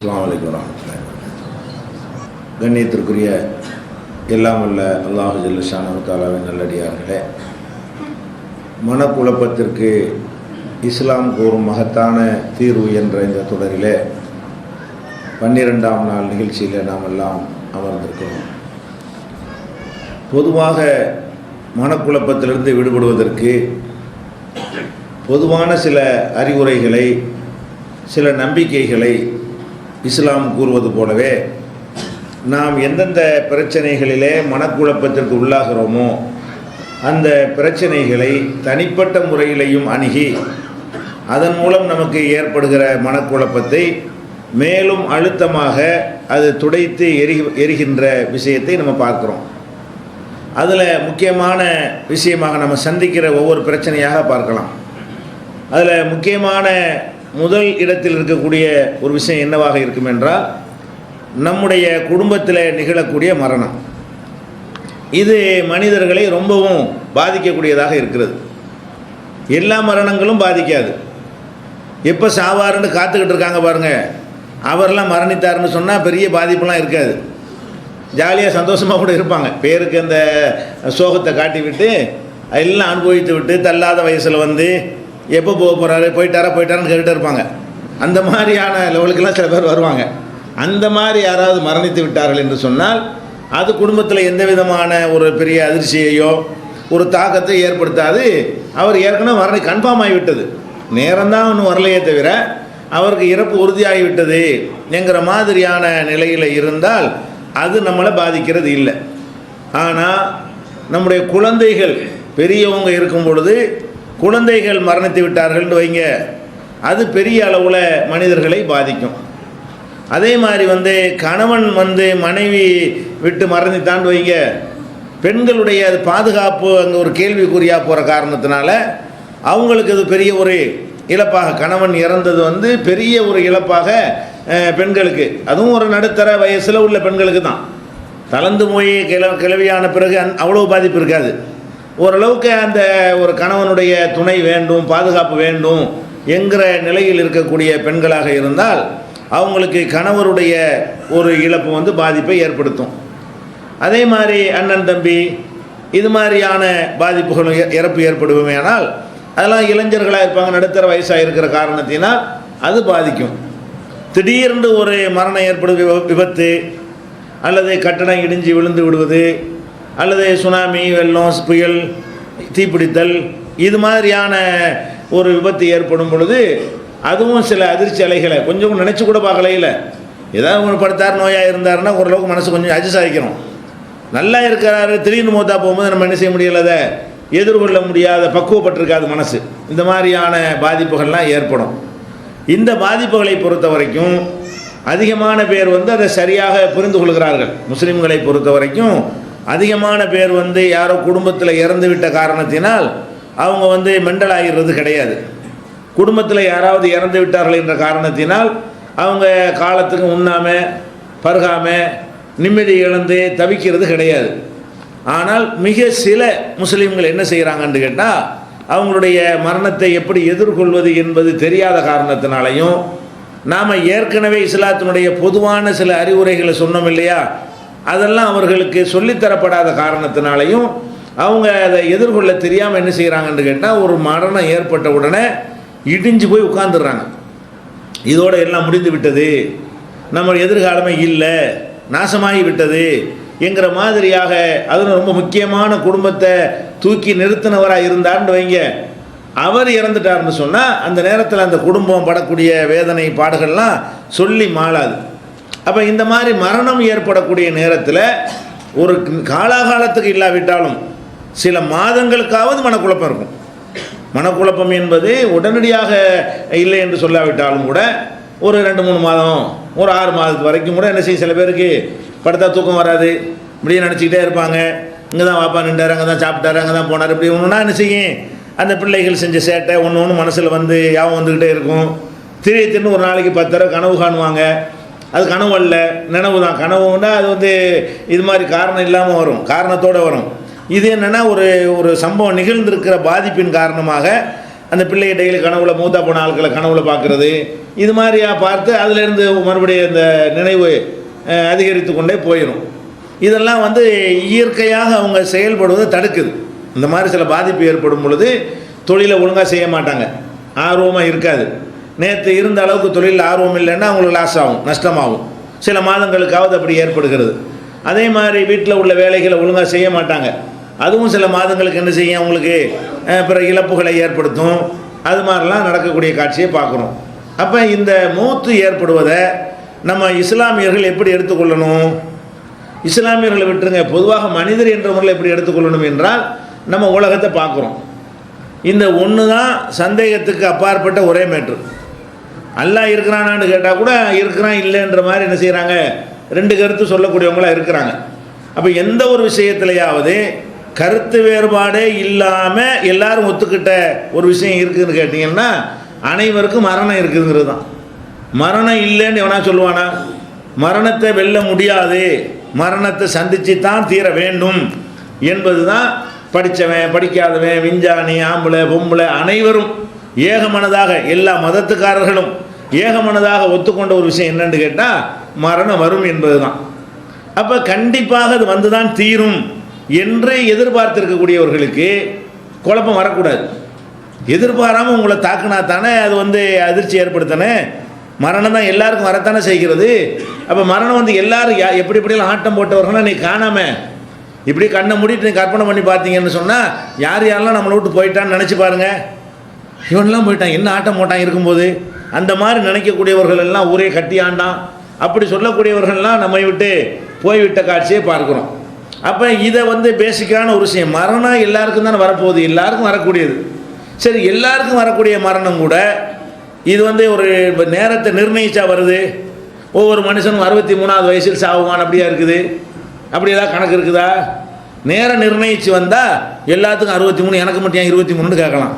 அஸ்ஸலாமு அலைக்கும் வரஹ்மத்துல்லாஹி. கண்ணியத்திற்குரிய எல்லாம் வல்ல அல்லாஹு ஜல்ல ஷானஹு தஆலாவின் நல்லடியார்களே, மனக்குழப்பத்திற்கு இஸ்லாம் கூறும் மகத்தான தீர்வு என்ற இந்த தொடரிலே 12ஆம் நாள் நிகழ்ச்சியில் நாம் எல்லாம் அமர்ந்திருக்கிறோம். பொதுவாக மனக்குழப்பத்திலிருந்து விடுபடுவதற்கு பொதுவான சில அறிவுரைகளை, சில நம்பிக்கைகளை இஸ்லாம் கூறுவது போலவே, நாம் எந்தெந்த பிரச்சனைகளிலே மனக்குழப்பத்திற்கு உள்ளாகிறோமோ அந்த பிரச்சனைகளை தனிப்பட்ட முறையிலையும் அணுகி அதன் மூலம் நமக்கு ஏற்படுகிற மனக்குழப்பத்தை மேலும் அழுத்தமாக அது துடைத்து எரிகின்ற விஷயத்தை நம்ம பார்க்குறோம். அதில் முக்கியமான விஷயமாக நம்ம சந்திக்கிற ஒவ்வொரு பிரச்சனையாக பார்க்கலாம். அதில் முக்கியமான முதல் இடத்தில் இருக்கக்கூடிய ஒரு விஷயம் என்னவாக இருக்கும் என்றால், நம்முடைய குடும்பத்தில் நிகழக்கூடிய மரணம். இது மனிதர்களை ரொம்பவும் பாதிக்கக்கூடியதாக இருக்கிறது. எல்லா மரணங்களும் பாதிக்காது. எப்போ சாவாருன்னு காத்துக்கிட்டு இருக்காங்க பாருங்கள், அவரெல்லாம் மரணித்தாருன்னு சொன்னால் பெரிய பாதிப்புலாம் இருக்காது. ஜாலியாக சந்தோஷமாக கூட இருப்பாங்க. பேருக்கு அந்த சோகத்தை காட்டி விட்டு எல்லாம் அனுபவித்து விட்டு தள்ளாத வயசில் வந்து எப்போ போக போகிறாரு, போயிட்டாரான்னு கேட்டுகிட்டே இருப்பாங்க. அந்த மாதிரியான லெவலுக்கெல்லாம் சில பேர் வருவாங்க. அந்த மாதிரி யாராவது மரணித்து விட்டார்கள் என்று சொன்னால் அது குடும்பத்தில் எந்த விதமான ஒரு பெரிய அதிர்ச்சியையோ ஒரு தாக்கத்தை ஏற்படுத்தாது. அவர் ஏற்கனவே கன்ஃபார்ம் ஆகிவிட்டது, நேரம்தான் ஒன்றும் வரலையே தவிர அவருக்கு இறப்பு உறுதியாகிவிட்டது என்கிற மாதிரியான நிலையில் இருந்தால் அது நம்மளை பாதிக்கிறது இல்லை. ஆனால் நம்முடைய குழந்தைகள் பெரியவங்க இருக்கும் பொழுது குழந்தைகள் மரணித்து விட்டார்கள்னு வைங்க, அது பெரிய அளவில் மனிதர்களை பாதிக்கும். அதே மாதிரி கணவன் மனைவி விட்டு மரணித்தான்னு வைங்க, பெண்களுடைய பாதுகாப்பு அங்கே ஒரு கேள்விக்குறியாக போகிற காரணத்தினால அவங்களுக்கு அது பெரிய ஒரு இழப்பாக, கணவன் இறந்தது பெரிய ஒரு இழப்பாக பெண்களுக்கு, அதுவும் ஒரு நடுத்தர வயசில் உள்ள பெண்களுக்கு தான். தளர்ந்து போய் கிளவியான பிறகு அவ்வளோ பாதிப்பு இருக்காது. ஓரளவுக்கு அந்த ஒரு கணவனுடைய துணை வேண்டும், பாதுகாப்பு வேண்டும் என்கிற நிலையில் இருக்கக்கூடிய பெண்களாக இருந்தால் அவங்களுக்கு கணவருடைய ஒரு இழப்பு பாதிப்பை ஏற்படுத்தும். அதே மாதிரி அண்ணன் தம்பி இது மாதிரியான பாதிப்புகளும் இறப்பு ஏற்படுமே. ஆனால் அதெல்லாம் இளைஞர்களாக இருப்பாங்க, நடுத்தர வயசாக இருக்கிற காரணத்தினால் அது பாதிக்கும். திடீர்னு ஒரு மரணம் ஏற்படுவது, விபத்து அல்லது கட்டடம் இடிஞ்சு விழுந்து விடுவது அல்லது சுனாமி, வெள்ளம், புயல், தீப்பிடித்தல் இது மாதிரியான ஒரு விபத்து ஏற்படும் பொழுது அதுவும் சில அதிர்ச்சி அலைகளை கொஞ்சம் நினச்சி கூட பார்க்கலையில். ஏதாவது ஒரு படுத்தார், நோயாக இருந்தாருன்னா ஓரளவுக்கு மனசு கொஞ்சம் அட்ஜஸ்ட் ஆகிக்கணும். நல்லா இருக்கிறாரு, திடீர்னு மூத்தா போகும்போது நம்ம என்ன செய்ய முடியலை, அதை எதிர்கொள்ள முடியாத பக்குவப்பட்டிருக்காது மனசு. இந்த மாதிரியான பாதிப்புகள்லாம் ஏற்படும். இந்த பாதிப்புகளை பொறுத்த வரைக்கும் அதிகமான பேர் அதை சரியாக புரிந்து கொள்கிறார்கள். முஸ்லீம்களை பொறுத்த வரைக்கும் அதிகமான பேர் யாரோ குடும்பத்தில் இறந்து விட்ட காரணத்தினால் அவங்க மெண்டல் ஆகிறது கிடையாது. குடும்பத்தில் யாராவது இறந்து விட்டார்கள் என்ற காரணத்தினால் அவங்க காலத்துக்கு உண்ணாமல் பருகாமல் நிம்மதி இழந்து தவிக்கிறது கிடையாது. ஆனால் மிக சில முஸ்லீம்கள் என்ன செய்கிறாங்கன்னு கேட்டால், அவங்களுடைய மரணத்தை எப்படி எதிர்கொள்வது என்பது தெரியாத காரணத்தினாலையும், நாம் ஏற்கனவே இஸ்லாத்தினுடைய பொதுவான சில அறிவுரைகளை சொன்னோம் இல்லையா, அதெல்லாம் அவர்களுக்கு சொல்லித்தரப்படாத காரணத்தினாலையும் அவங்க அதை எதிர்கொள்ள தெரியாமல் என்ன செய்கிறாங்கன்னு கேட்டால், ஒரு மரணம் ஏற்பட்ட உடனே இடிஞ்சு போய் உட்கார்ந்துடுறாங்க. இதோடு எல்லாம் முடிந்து விட்டது, நம்ம எதிர்காலமே இல்லை, நாசமாகி விட்டது என்கிற மாதிரியாக. அதில் ரொம்ப முக்கியமான குடும்பத்தை தூக்கி நிறுத்தினவராக இருந்தார்னு வைங்க, அவர் இறந்துட்டார்னு சொன்னால் அந்த நேரத்தில் அந்த குடும்பம் படக்கூடிய வேதனை பாடுகள்லாம் சொல்லி மாளாது. அப்போ இந்த மாதிரி மரணம் ஏற்படக்கூடிய நேரத்தில் ஒரு காலாகாலத்துக்கு இல்லாவிட்டாலும் சில மாதங்களுக்காவது மனக்குழப்பம் இருக்கும். மனக்குழப்பம் என்பது உடனடியாக இல்லை என்று சொல்லாவிட்டாலும் கூட ஒரு 2-3 மாதம், ஒரு 6 மாதத்து வரைக்கும் கூட என்ன செய்யும், சில பேருக்கு படுத்தா தூக்கம் வராது, இப்படியே நினச்சிக்கிட்டே இருப்பாங்க. இங்கே தான் வாப்பா நின்றார், அங்கே தான் சாப்பிட்டாரு, அங்கே தான் போனார், இப்படி ஒன்றுனா என்ன செய்யும், அந்த பிள்ளைகள் செஞ்ச சேட்டை ஒன்று மனசில் யாவும் வந்துக்கிட்டே இருக்கும். திடீர்னு ஒரு நாளைக்கு 10 தடவை கனவு காணுவாங்க. அது கனவு அல்ல, நினைவு தான். கனவுன்னா அது இது மாதிரி காரணம் இல்லாமல் வரும், காரணத்தோடு வரும். இது என்னென்னா ஒரு சம்பவம் நிகழ்ந்திருக்கிற பாதிப்பின் காரணமாக அந்த பிள்ளையை டெய்லி கனவுல மூத்தா போன ஆட்களை கனவுல பார்க்குறது, இது மாதிரியாக பார்த்து அதிலேருந்து மறுபடியும் இந்த நினைவு அதிகரித்து கொண்டே போயிடும். இதெல்லாம் வந்து இயற்கையாக அவங்க செயல்படுவதை தடுக்குது. இந்த மாதிரி சில பாதிப்பு ஏற்படும் பொழுது தொழிலை ஒழுங்காக செய்ய மாட்டாங்க, ஆர்வமாக இருக்காது. நேற்று இருந்த அளவுக்கு தொழில் ஆர்வம் இல்லைன்னா அவங்களுக்கு லாஸ் ஆகும், நஷ்டமாகும். சில மாதங்களுக்காவது அப்படி ஏற்படுகிறது. அதே மாதிரி வீட்டில் உள்ள வேலைகளை ஒழுங்காக செய்ய மாட்டாங்க, அதுவும் சில மாதங்களுக்கு என்ன செய்யும், அவங்களுக்கு பிற இழப்புகளை ஏற்படுத்தும். அது மாதிரிலாம் நடக்கக்கூடிய காட்சியை பார்க்குறோம். அப்போ இந்த மூத்து ஏற்படுவதை நம்ம இஸ்லாமியர்கள் எப்படி எடுத்துக்கொள்ளணும்? இஸ்லாமியர்களை விட்டுருங்க, பொதுவாக மனிதர் என்ற முறையில் எப்படி எடுத்துக்கொள்ளணும் என்றால், நம்ம உலகத்தை பார்க்குறோம். இந்த ஒன்று தான் சந்தேகத்துக்கு அப்பாற்பட்ட ஒரே மேட்ரு. அல்லாஹ் இருக்கிறானான்னு கேட்டால் கூட இருக்கிறான் இல்லைன்ற மாதிரி என்ன செய்கிறாங்க, ரெண்டு கருத்து சொல்லக்கூடியவங்களாக இருக்கிறாங்க. அப்போ எந்த ஒரு விஷயத்துலையாவது கருத்து வேறுபாடே இல்லாமல் எல்லாரும் ஒத்துக்கிட்ட ஒரு விஷயம் இருக்குதுன்னு கேட்டிங்கன்னா, அனைவருக்கும் மரணம் இருக்குதுங்கிறது தான். மரணம் இல்லைன்னு எவனா சொல்லுவானா? மரணத்தை வெல்ல முடியாது, மரணத்தை சந்தித்து தான் தீர வேண்டும் என்பது தான் படித்தவன் படிக்காதவன் விஞ்ஞானி ஆம்பளை பொம்பளை அனைவரும் ஏகமனதாக, எல்லா மதத்துக்காரர்களும் ஏகமனதாக ஒத்துக்கொண்ட ஒரு விஷயம் என்னன்னு கேட்டால், மரணம் வரும் என்பது தான். அப்போ கண்டிப்பாக அது வந்து தான் தீரும் என்று எதிர்பார்த்திருக்கக்கூடியவர்களுக்கு குழப்பம் வரக்கூடாது. எதிர்பாராமல் உங்களை தாக்குனா தானே அது வந்து அதிர்ச்சி ஏற்படுத்தானே. மரணம் தான் எல்லாருக்கும் வரத்தானே செய்கிறது. அப்போ மரணம் வந்து எல்லாரும் எப்படி எப்படியெல்லாம் ஆட்டம் போட்டவர்கள்னா நீ காணாமல் இப்படி கண்ணை மூடிட்டு நீ கற்பனை பண்ணி பார்த்தீங்கன்னு சொன்னால், யார் யாரெல்லாம் நம்மளை விட்டு போயிட்டான்னு நினச்சி பாருங்கள். இவன்லாம் போயிட்டான், என்ன ஆட்டம் போட்டான் இருக்கும்போது, அந்த மாதிரி நினைக்கக்கூடியவர்கள் எல்லாம் ஊரே கட்டி ஆண்டான் அப்படி சொல்லக்கூடியவர்கள்லாம் நம்மை விட்டு போய்விட்ட காட்சியை பார்க்குறோம். அப்போ இதை வந்து பேசிக்கான ஒரு விஷயம், மரணம் எல்லாருக்கும் தானே வரப்போகுது, எல்லாருக்கும் வரக்கூடியது. சரி, எல்லாருக்கும் வரக்கூடிய மரணம் கூட இது வந்து ஒரு நேரத்தை நிர்ணயிச்சா வருது. ஒவ்வொரு மனுஷனும் 63வது வயசில் சாவுவான் அப்படியா இருக்குது? அப்படி ஏதாவது கணக்கு இருக்குதா? நேரம் நிர்ணயித்து வந்தால் எல்லாத்துக்கும் 63, எனக்கு மட்டும் ஏன் 23ன்னு கேட்கலாம்.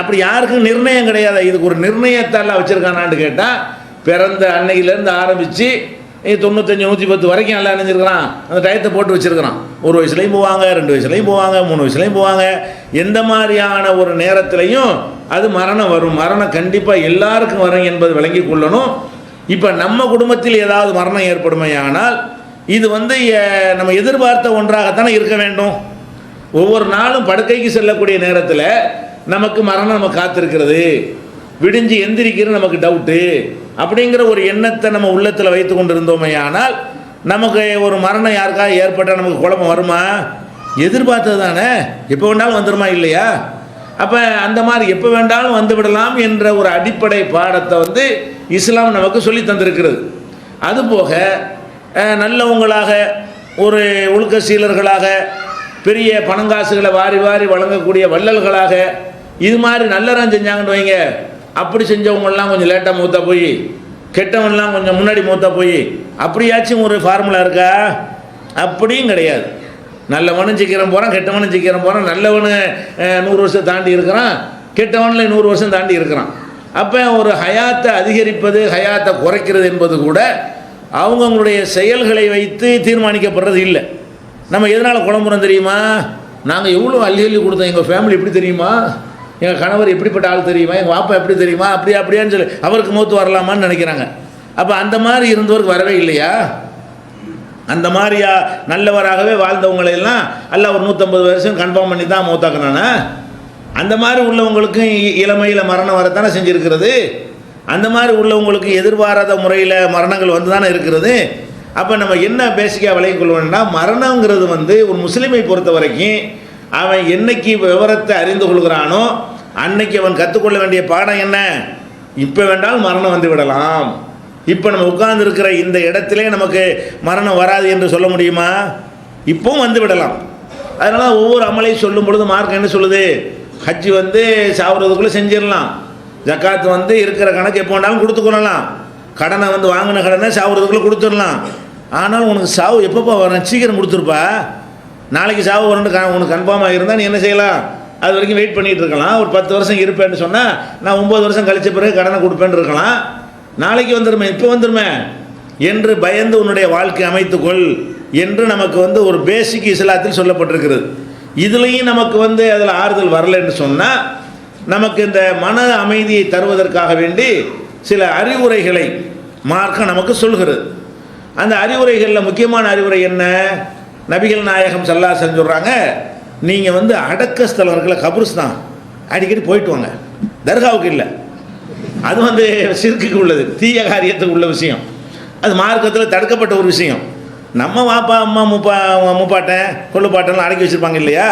அப்படி யாருக்கும் நிர்ணயம் கிடையாது. இதுக்கு ஒரு நிர்ணயத்தால் வச்சுருக்கானான்னு கேட்டால், பிறந்த அன்னையிலேருந்து ஆரம்பித்து 95 110 வரைக்கும் நல்லா நினைஞ்சிருக்கிறான், அந்த டயத்தை போட்டு வச்சுருக்கிறான். 1 வயசுலையும் போவாங்க, 2 வயசுலையும் போவாங்க, 3 வயசுலையும் போவாங்க. எந்த மாதிரியான ஒரு நேரத்துலையும் அது மரணம் வரும். மரணம் கண்டிப்பாக எல்லாருக்கும் வரும் என்பது விளங்கி கொள்ளணும். இப்போ நம்ம குடும்பத்தில் ஏதாவது மரணம் ஏற்படுமையானால் இது வந்து நம்ம எதிர்பார்த்த ஒன்றாகத்தானே இருக்க வேண்டும். ஒவ்வொரு நாளும் படுக்கைக்கு செல்லக்கூடிய நேரத்தில் நமக்கு மரணம் நம்ம காத்திருக்கிறது, விடிஞ்சு எந்திரிக்கிறது நமக்கு டவுட்டு அப்படிங்கிற ஒரு எண்ணத்தை நம்ம உள்ளத்தில் வைத்து கொண்டு இருந்தோமையானால் நமக்கு ஒரு மரணம் யாருக்காக ஏற்பட்டால் நமக்கு குழப்பம் வருமா? எதிர்பார்த்தது தானே, எப்போ வேண்டாலும் வந்துடுமா இல்லையா? அப்போ அந்த மாதிரி எப்போ வேண்டாலும் வந்து விடலாம் என்ற ஒரு அடிப்படை பாடத்தை வந்து இஸ்லாம் நமக்கு சொல்லி தந்திருக்கிறது. அதுபோக நல்லவங்களாக, ஒரு ஒழுக்க சீலர்களாக, பெரிய பணங்காசுகளை வாரி வாரி வழங்கக்கூடிய வள்ளல்களாக, இது மாதிரி நல்லறம் செஞ்சாங்கன்னு வைங்க, அப்படி செஞ்சவங்கெல்லாம் கொஞ்சம் லேட்டாக மூத்தா போய், கெட்டவன்லாம் கொஞ்சம் முன்னாடி மூத்தா போய், அப்படியாச்சும் ஒரு ஃபார்முலா இருக்கா? அப்படியும் கிடையாது. நல்லவனும் சீக்கிரம் போகிறான், கெட்டவனும் சீக்கிரம் போகிறான். நல்லவனு 100 வருஷம் தாண்டி இருக்கிறான், கெட்டவனில் 100 வருஷம் தாண்டி இருக்கிறான். அப்போ ஒரு ஹயாத்தை அதிகரிப்பது, ஹயாத்தை குறைக்கிறது என்பது கூட அவங்களுடைய செயல்களை வைத்து தீர்மானிக்கப்படுறது இல்லை. நம்ம எதனால் குழம்புறோம் தெரியுமா? நாங்கள் எவ்வளோ அள்ளி அள்ளி கொடுத்தோம், எங்கள் ஃபேமிலி எப்படி தெரியுமா, எங்கள் கணவர் எப்படிப்பட்ட ஆள் தெரியுமா, எங்கள் பாப்பா எப்படி தெரியுமா, அப்படியான்னு சொல்லி அவருக்கு மூத்து வரலாமான்னு நினைக்கிறாங்க. அப்போ அந்த மாதிரி இருந்தவருக்கு வரவே இல்லையா? அந்த மாதிரியா நல்லவராகவே வாழ்ந்தவங்களெல்லாம் அல்லாஹ் ஒரு 150 வருஷம் கன்ஃபார்ம் பண்ணி தான் மூத்தாக்குனானா? அந்த மாதிரி உள்ளவங்களுக்கும் இளமையில் மரணம் வரத்தானே செஞ்சுருக்கிறது. அந்த மாதிரி உள்ளவங்களுக்கு எதிர்பாராத முறையில் மரணங்கள் வந்து தானே இருக்கிறது. அப்போ நம்ம என்ன பேசிக்காக விளங்கிக் கொள்வோம்னா, மரணங்கிறது வந்து ஒரு முஸ்லீமை பொறுத்த வரைக்கும் அவன் என்னைக்கு விவரத்தை அறிந்து கொள்கிறானோ அன்னைக்கு அவன் கற்றுக்கொள்ள வேண்டிய பாடம் என்ன? இப்போ வேண்டாலும் மரணம் வந்து விடலாம். இப்போ நம்ம உட்கார்ந்து இருக்கிற இந்த இடத்திலே நமக்கு மரணம் வராது என்று சொல்ல முடியுமா? இப்போவும் வந்து விடலாம். அதனால் ஒவ்வொரு அமலையும் சொல்லும் பொழுது மார்க்கம் என்ன சொல்லுது? ஹஜ்ஜி வந்து சாவுறதுக்குள்ளே செஞ்சிடலாம், ஜக்காத்து வந்து இருக்கிற கணக்கு எப்போ வேண்டாலும் கொடுத்துக்கொள்ளலாம், கடனை வந்து வாங்கின கடனை சாவுறதுக்குள்ளே கொடுத்துடலாம். ஆனால் உனக்கு சாவு எப்பப்போ வரேன், சீக்கிரம் கொடுத்துருப்பா, நாளைக்கு சாவு வரணுன்னு உனக்கு கன்ஃபார்மாக இருந்தால் நீ என்ன செய்யலாம்? அது வரைக்கும் வெயிட் பண்ணிகிட்டு இருக்கலாம். ஒரு 10 வருஷம் இருப்பேன்னு சொன்னால் நான் 9 வருஷம் கழிச்ச பிறகு கடனை கொடுப்பேன்னு இருக்கலாம். நாளைக்கு வந்துடுமே, இப்போ வந்துடுமே என்று பயந்து உன்னுடைய வாழ்க்கை அமைத்துக்கொள் என்று நமக்கு வந்து ஒரு பேசிக் இஸ்லாத்தில் சொல்லப்பட்டிருக்கிறது. இதுலேயும் நமக்கு வந்து அதில் ஆறுதல் வரலைன்னு சொன்னால் நமக்கு இந்த மன அமைதியை தருவதற்காக வேண்டி சில அறிவுரைகளை மார்க்கம் நமக்கு சொல்கிறது. அந்த அறிவுரைகளில் முக்கியமான அறிவுரை என்ன? நபிகள் நாயகம் ஸல்லல்லாஹு அலைஹி வஸல்லம் சொல்கிறாங்க, நீங்கள் அடக்க ஸ்தலம் இருக்கல, கபுர்ஸ்தான், அடிக்கடி போயிட்டு வாங்க. தர்காவுக்கு இல்லை, அது சிறுக்குக்கு உள்ளது, தீய காரியத்துக்கு உள்ள விஷயம். அது மார்க்கத்தில் தடுக்கப்பட்ட ஒரு விஷயம். நம்ம வாப்பா அம்மா முப்பாட்டன் கொள்ளுப்பாட்டெல்லாம் அடக்கி வச்சுருப்பாங்க இல்லையா?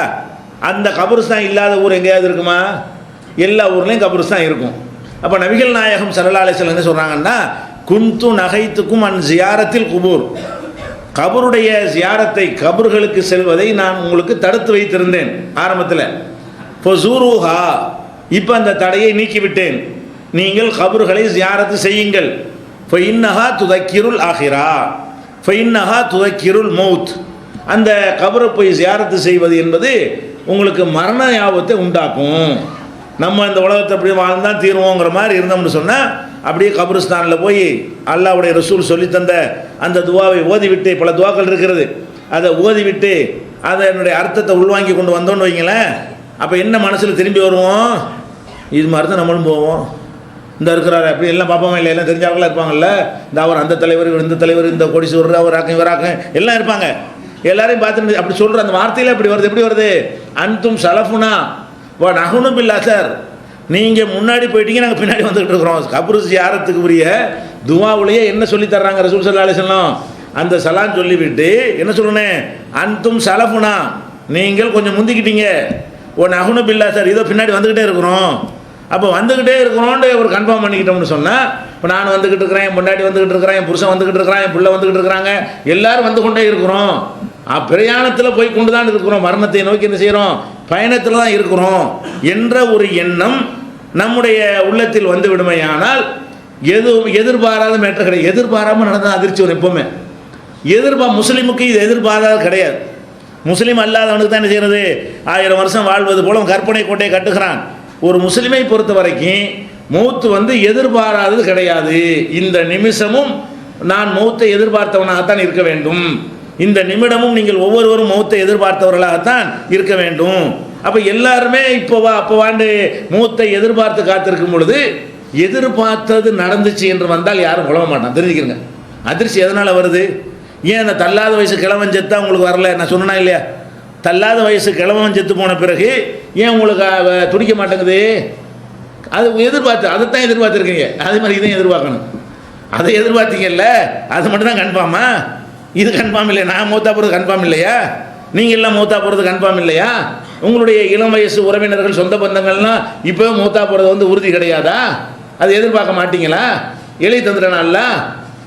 அந்த கபுர்ஸ்தான் இல்லாத ஊர் எங்கேயாவது இருக்குமா? எல்லா ஊர்லேயும் கபுர்ஸ்தான் இருக்கும். அப்போ நபிகள் நாயகம் ஸல்லல்லாஹு அலைஹி வஸல்லம் என்ன சொல்கிறாங்கன்னா, குந்து நகைத்துக்கும் அன் ஜியாரத்தில் குபூர், கபருடைய ஜியாரத்தை, கபர்களுக்கு செல்வதை நான் உங்களுக்கு தடுத்து வைத்திருந்தேன் ஆரம்பத்தில். ஃபஸூருஹா, இப்போ அந்த தடையை நீக்கிவிட்டேன், நீங்கள் கபர்களை ஜியாரத்து செய்யுங்கள். ஃபஇன்னஹா துதக்கிருல் ஆஹிரா, ஃபஇன்னஹா துதக்கிருல் மௌத், அந்த கபரை போய் ஜியாரத்து செய்வது என்பது உங்களுக்கு மரண யாபத்தை உண்டாக்கும். நம்ம இந்த உலகத்தை அப்படி வாழ்ந்தான் தீருவோங்கிற மாதிரி இருந்தோம்னு சொன்னால், அப்படியே கபருஸ்தானில் போய் அல்லாஹ்வுடைய ரசூல் சொல்லித்தந்த அந்த துவாவை ஓதிவிட்டு, பல துவாக்கள் இருக்கிறது, அதை ஓதிவிட்டு அதை என்னுடைய அர்த்தத்தை உள்வாங்கி கொண்டு வந்தோன்னு வைங்களேன், அப்போ என்ன மனசில் திரும்பி வருவோம்? இது மாதிரி தான் நம்மளும் போவோம். இந்த இருக்கிறாரு அப்படி எல்லாம் பார்ப்போமா இல்லை? எல்லாம் தெரிஞ்சவர்களாக இருப்பாங்கல்ல, இந்த அவர் அந்த தலைவர், இந்த தலைவர், இந்த கோடீஸ்வரர், அவராக்கம் இவராக்கம் எல்லாம் இருப்பாங்க. எல்லாரையும் பார்த்துட்டு அப்படி சொல்கிற அந்த வார்த்தையில் எப்படி வருது? எப்படி வருது? அன்தும் சலஃபுனா வா நகுனு பில்லா, சார் நீங்கள் முன்னாடி போயிட்டீங்க, நாங்கள் பின்னாடி வந்துகிட்டு இருக்கிறோம். கபரு ஜியாரத்துக்கு உரிய துவாவுலையே என்ன சொல்லி தர்றாங்க ரசூல் ஸல்லல்லாஹு அலைஹி வஸல்லம்? அந்த சலான் சொல்லிவிட்டு என்ன சொல்லணும்? அன்தும் சலஃபுனா, நீங்கள் கொஞ்சம் முந்திக்கிட்டீங்க, ஓ நகுனு பில்லா, சார் இதோ பின்னாடி வந்துக்கிட்டே இருக்கிறோம். அப்போ வந்துக்கிட்டே இருக்கிறோன்னு ஒரு கன்ஃபார்ம் பண்ணிக்கிட்டோம்னு சொன்னால், இப்போ நான் வந்துக்கிட்டு இருக்கிறேன், என் பொண்டாட்டி வந்துக்கிட்டு இருக்கிறேன், என் புருஷன் வந்துக்கிட்டு இருக்கிறான், என் பிள்ளை வந்துக்கிட்டு இருக்கிறாங்க, எல்லோரும் வந்து கொண்டே இருக்கிறோம். பிரயாணத்தில் போய் கொண்டு தான் இருக்கிறோம், மரணத்தை நோக்கி என்ன செய்கிறோம்? பயணத்தில் தான் இருக்கிறோம் என்ற ஒரு எண்ணம் நம்முடைய உள்ளத்தில் வந்து விடுமையானால் எதிர்பாராத மேட்டர் கிடையாது. எதிர்பாராமல் நடந்தால் அதிர்ச்சி வரும். எப்போவுமே முஸ்லீமுக்கு இது எதிர்பாராத கிடையாது. முஸ்லீம் அல்லாதவனுக்கு தான் என்ன செய்கிறது? 1000 வருஷம் வாழ்வது போல கற்பனை கோட்டையை கட்டுகிறான். ஒரு முஸ்லிமை பொறுத்த வரைக்கும் மௌத்து எதிர்பாராதது கிடையாது. இந்த நிமிஷமும் நான் மௌத்தை எதிர்பார்த்தவனாகத்தான் இருக்க வேண்டும், இந்த நிமிடமும் நீங்கள் ஒவ்வொருவரும் மௌத்தை எதிர்பார்த்தவர்களாகத்தான் இருக்க வேண்டும். அப்போ எல்லாருமே இப்போவா அப்போவாண்டு மௌத்தை எதிர்பார்த்து காத்திருக்கும் பொழுது எதிர்பார்த்தது நடந்துச்சு என்று வந்தால் யாரும் குழம்ப மாட்டான். தெரிஞ்சுக்கிறங்க, அதிர்ச்சி எதனால் வருது? ஏன் அந்த தள்ளாத வயசு கிழவன் செத்தா உங்களுக்கு வரல? நான் சொன்னா இல்லையா? தள்ளாத வயசு கிழவன் செத்து போன பிறகு ஏன் உங்களுக்கு துடிக்க மாட்டேங்குது? அது அதைத்தான் எதிர்பார்த்துருக்கீங்க. அதே மாதிரி இதையும் எதிர்பார்க்கணும். அதை எதிர்பார்த்தீங்கல்ல, அது மட்டும் தான் கன்ஃபார்மா? இது கன்ஃபார்ம் இல்லையா? நான் மூத்தா போகிறது கன்ஃபார்ம் இல்லையா? நீங்கள் எல்லாம் மூத்தா போகிறது கன்ஃபார்ம் இல்லையா? உங்களுடைய இளம் வயசு உறவினர்கள், சொந்த பந்தங்கள்லாம் இப்போவே மூத்தா போகிறது உறுதி கிடையாதா? அது எதிர்பார்க்க மாட்டீங்களா? எழுதி தந்துட்டனால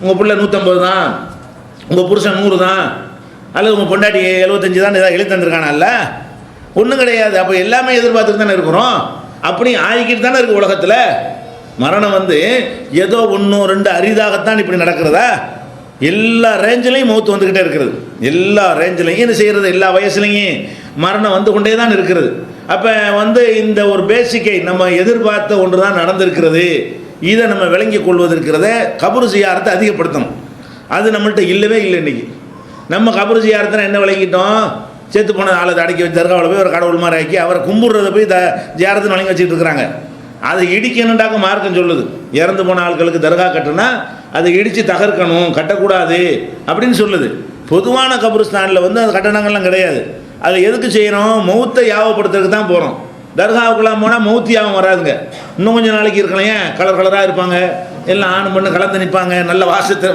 உங்கள் பிள்ளை 150 தான், உங்கள் புருஷன் 100 தான், அல்லது உங்கள் பொண்டாட்டி 75 தான் ஏதாவது எழுதி தந்துருக்கானால? ஒன்றும் கிடையாது. அப்போ எல்லாமே எதிர்பார்த்துட்டு தானே இருக்கிறோம். அப்படி ஆகிக்கிட்டு தானே இருக்குது உலகத்தில். மரணம் ஏதோ 1 2 அரிதாகத்தான் இப்படி நடக்கிறதா? எல்லா ரேஞ்சிலையும் மௌத்து வந்துக்கிட்டே இருக்கிறது. எல்லா ரேஞ்சிலையும் என்ன செய்கிறது? எல்லா வயசுலையும் மரணம் வந்து கொண்டே தான் இருக்கிறது. அப்போ இந்த ஒரு பேசிக்கை நம்ம எதிர்பார்த்த ஒன்று தான் நடந்திருக்கிறது. இதை நம்ம விளங்கி கொள்வதற்கிறத கபரு ஜியாரத்தை அதிகப்படுத்தணும். அது நம்மள்கிட்ட இல்லவே இல்லை. இன்றைக்கி நம்ம கபரு ஜியாரத்தை என்ன விளங்கிட்டோம்? செத்து போன ஆளை அடக்கி வச்சு தர்காவில் போய் ஒரு கடவுள் மாதிரி ஆக்கி அவரை கும்பிட்றத போய் ஜியாரத்துன்னு வழங்கி வச்சுட்டு இருக்கிறாங்க. அதை இடிக்கணுண்டாக்க மார்க்கம் சொல்லுது. இறந்து போன ஆட்களுக்கு தர்கா கட்டுனா அதை இடித்து தகர்க்கணும், கட்டக்கூடாது அப்படின்னு சொல்லுது. பொதுவான கபருஸ்தானில் அது கட்டணங்கள்லாம் கிடையாது. அதை எதுக்கு செய்யணும்? மௌத்தை யாவப்படுத்துறதுக்கு தான் போகிறோம். தர்காவுக்குலாம் போனால் மௌத்து யாபம் வராதுங்க. இன்னும் கொஞ்சம் நாளைக்கு இருக்கலாம். ஏன் கலர் கலராக இருப்பாங்க, எல்லாம் ஆணு பண்ணு கலந்து நிற்பாங்க, நல்ல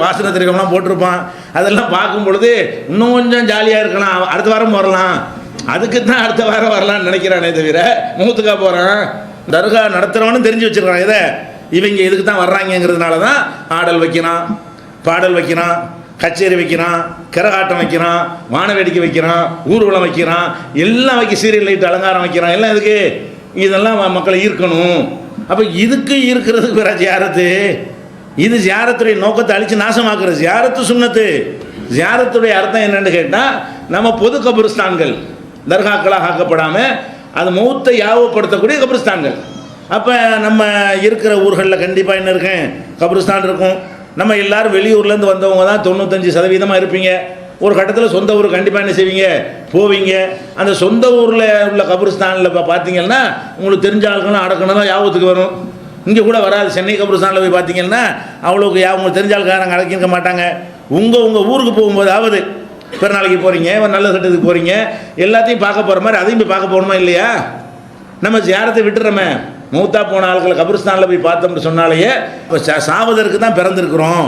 வாசனை திரைகள்லாம் போட்டிருப்பான். அதெல்லாம் பார்க்கும் பொழுது இன்னும் கொஞ்சம் ஜாலியாக இருக்கலாம், அடுத்த வாரம் வரலாம், அதுக்கு தான் அடுத்த வாரம் வரலான்னு நினைக்கிறானே தவிர மௌத்துக்கா போகிறான். தர்கா நடத்துகிறவனும் தெரிஞ்சு வச்சுருக்கான். இதை இவங்க இதுக்கு தான் வர்றாங்கிறதுனால தான் ஆடல் வைக்கிறான், பாடல் வைக்கிறான், கச்சேரி வைக்கிறான், கரகாட்டம் வைக்கிறான், வான வேடிக்கை வைக்கிறான், ஊர்வலம் வைக்கிறான், எல்லாம் சீரியல் லைட் அலங்காரம் வைக்கிறான். எல்லாம் இதுக்கு இதெல்லாம் மக்களை ஈர்க்கணும். அப்போ இதுக்கு ஈர்க்கிறதுக்கு வேற ஜியாரத்து. இது ஜியாரத்துடைய நோக்கத்தை அழித்து நாசமாக்குறது. ஜியாரத்து சுன்னத்து. ஜியாரத்துடைய அர்த்தம் என்னென்னு கேட்டால், நம்ம பொது கபருஸ்தான்கள் தர்காக்களாக ஆக்கப்படாமல் அது மௌத்தை யாவப்படுத்தக்கூடிய கபருஸ்தான்கள். அப்போ நம்ம இருக்கிற ஊர்களில் கண்டிப்பாக என்ன இருக்கேன்? கபருஸ்தான் இருக்கும். நம்ம எல்லோரும் வெளியூர்லேருந்து வந்தவங்க தான் 95% இருப்பீங்க. ஒரு கட்டத்தில் சொந்த ஊர் கண்டிப்பாக என்ன செய்வீங்க, போவீங்க. அந்த சொந்த ஊரில் உள்ள கபிரிஸ்தானில் பார்த்தீங்கன்னா உங்களுக்கு தெரிஞ்ச ஆட்கள்லாம் அடக்கணும் தான் ஞாபகத்துக்கு வரும். இங்கே கூட வராது. சென்னை கபிரிஸ்தானில் போய் பார்த்தீங்கன்னா அவ்வளோக்கு உங்களுக்கு தெரிஞ்ச ஆளுக்காரங்க அடக்கியிருக்க மாட்டாங்க. உங்கள் ஊருக்கு போகும்போதாவது பிறநாளைக்கு போகிறீங்க, ஒரு நல்ல சட்டத்துக்கு போகிறீங்க, எல்லாத்தையும் பார்க்க போகிற மாதிரி அதையும் போய் பார்க்க போகணுமா இல்லையா? நம்ம ஜியாரத்தை விட்டுறோமே. மௌத்தா போன ஆட்களை கபிரிஸ்தானில் போய் பார்த்தோம்னு சொன்னாலேயே இப்போ சாவதற்கு தான் பிறந்திருக்கிறோம்,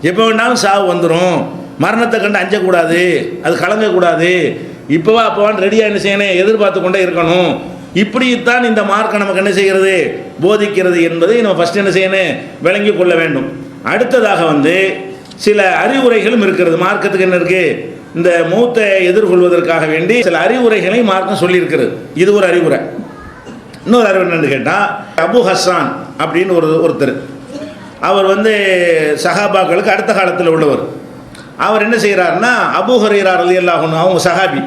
எப்போ வேணாலும் சாவு வந்துடும், மரணத்தை கண்டு அஞ்சக்கூடாது, அது கலங்கக்கூடாது, இப்போவா அப்போவான்னு ரெடியாக என்ன செய்யணும், எதிர்பார்த்து கொண்டே இருக்கணும். இப்படித்தான் இந்த மார்க்கம் நமக்கு என்ன செய்கிறது, போதிக்கிறது என்பதை நம்ம ஃபஸ்ட் என்ன செய்யணும், விளங்கி கொள்ள வேண்டும். அடுத்ததாக சில அறிவுரைகளும் இருக்கிறது. மார்க்கத்துக்கு என்ன இருக்குது, இந்த மௌத்தை எதிர்கொள்வதற்காக வேண்டி சில அறிவுரைகளை மார்க்கம் சொல்லியிருக்கிறது. இது ஒரு அறிவுரை. இன்னொரு அறிவுரை என்னன்னு கேட்டால், அபு ஹஸ்ஸான் அப்படின்னு ஒருத்தர், அவர் சஹாபாக்களுக்கு அடுத்த காலத்தில் உள்ளவர். அவர் என்ன செய்கிறாருன்னா, அபூ ஹுரைரா ரலியல்லாஹு அன்ஹு அவங்க சஹாபி,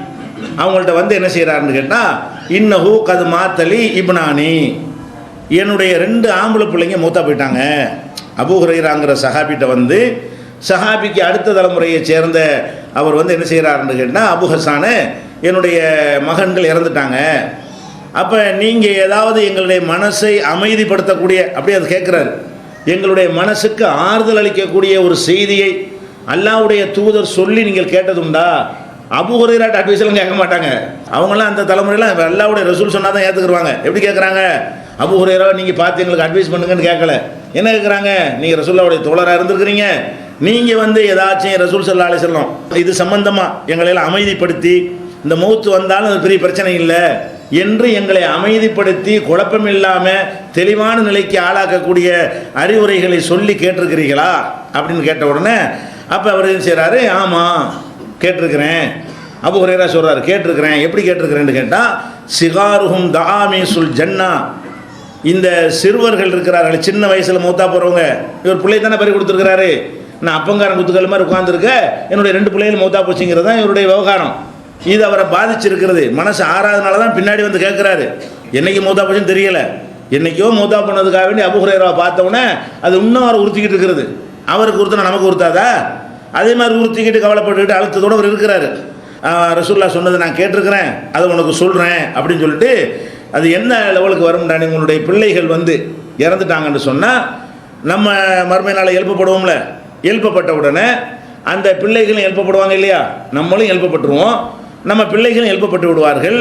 அவங்கள்ட்ட என்ன செய்கிறாருன்னு கேட்டால், இன்னஹு கது மாத்தலி இப்னானி, என்னுடைய 2 ஆம்பளை பிள்ளைங்க மூத்தா போயிட்டாங்க. அபூ ஹுரைராங்கிற சஹாபிட்ட சஹாபிக்கு அடுத்த தலைமுறையை சேர்ந்த அவர் என்ன செய்கிறாருன்னு கேட்டால், அபு ஹஸ்ஸானு என்னுடைய மகன்கள் இறந்துட்டாங்க, அப்போ நீங்கள் ஏதாவது எங்களுடைய மனசை அமைதிப்படுத்தக்கூடிய, அப்படியே அது கேட்குறாரு, எங்களுடைய மனசுக்கு ஆறுதல் அளிக்கக்கூடிய ஒரு செய்தியை அல்லாஹ்வுடைய தூதர் சொல்லி நீங்கள் கேட்டதுண்டா? அபூ ஹுரைராட்ட அட்வைஸ்லாம் கேட்க மாட்டாங்க. அவங்களாம் அந்த தலைமுறையில் அல்லாஹ்வுடைய ரசூல் சொன்னால் தான் ஏற்றுக்குருவாங்க. எப்படி கேட்குறாங்க, அபூ ஹுரைரா நீங்கள் பார்த்து எங்களுக்கு அட்வைஸ் பண்ணுங்கன்னு கேட்கல. என்ன கேட்குறாங்க, நீங்கள் ரசூலுல்லாஹ்வுடைய தோழராக இருந்திருக்கிறீங்க, நீங்கள் ஏதாச்சும் ரசூல் ஸல்லல்லாஹு அலைஹி வஸல்லம் இது சம்பந்தமாக எங்களையெல்லாம் அமைதிப்படுத்தி, இந்த மௌத்து வந்தாலும் அது பெரிய பிரச்சனை இல்லை என்று எங்களை அமைதிப்படுத்தி குழப்பம் இல்லாமல் தெளிவான நிலைக்கு ஆளாக்கக்கூடிய அறிவுரைகளை சொல்லி கேட்டிருக்கிறீர்களா அப்படின்னு கேட்ட உடனே அப்போ அவர் என்ன செய்கிறாரு, ஆமாம் கேட்டிருக்கிறேன். அபூ ஹுரைரா சொல்கிறார், கேட்டிருக்கிறேன். எப்படி கேட்டிருக்கிறேன்னு கேட்டால், சிகாருஹும் தஆமீசுல் ஜன்னா, இந்த சிறுவர்கள் இருக்கிறார்கள், சின்ன வயசில் மூத்தா போகிறவங்க, இவர் பிள்ளை தானே பறி கொடுத்துருக்கிறாரு, நான் அப்பங்காரன் குத்துக்கள் மாதிரி உட்காந்துருக்க, என்னுடைய 2 பிள்ளைகள் மூத்தா போச்சுங்கிறது தான் இவருடைய விவகாரம். இது அவரை பாதிச்சிருக்கிறது. மனசு ஆறாதனால தான் பின்னாடி கேட்குறாரு. என்னைக்கு மூத்தா போச்சுன்னு தெரியல, என்னைக்கோ மூத்தா பண்ணதுக்காக வேண்டி அபூ ஹுரைராவை பார்த்தவொடனே அது இன்னும் அவரை உறுத்திக்கிட்டு இருக்கிறது. அவருக்கு உறுத்தினா நமக்கு உறுத்தாதா? அதே மாதிரி உறுத்திக்கிட்டு கவலைப்பட்டுக்கிட்டு அழுத்தத்தோடு அவர் இருக்கிறாரு. ரசூலுல்லாஹ் சொன்னதை நான் கேட்டிருக்கிறேன், அதை உனக்கு சொல்கிறேன் அப்படின்னு சொல்லிட்டு, அது என்ன லெவலுக்கு வரும்டானே, உங்களுடைய பிள்ளைகள் இறந்துட்டாங்கன்னு சொன்னால் நம்ம மறுமை நாளை எழுப்பப்படுவோம்ல, எழுப்பப்பட்ட உடனே அந்த பிள்ளைகளும் எழுப்பப்படுவாங்க இல்லையா, நம்மளும் எழுப்பப்பட்டுருவோம், நம்ம பிள்ளைகளும் எழுப்பப்பட்டு விடுவார்கள்.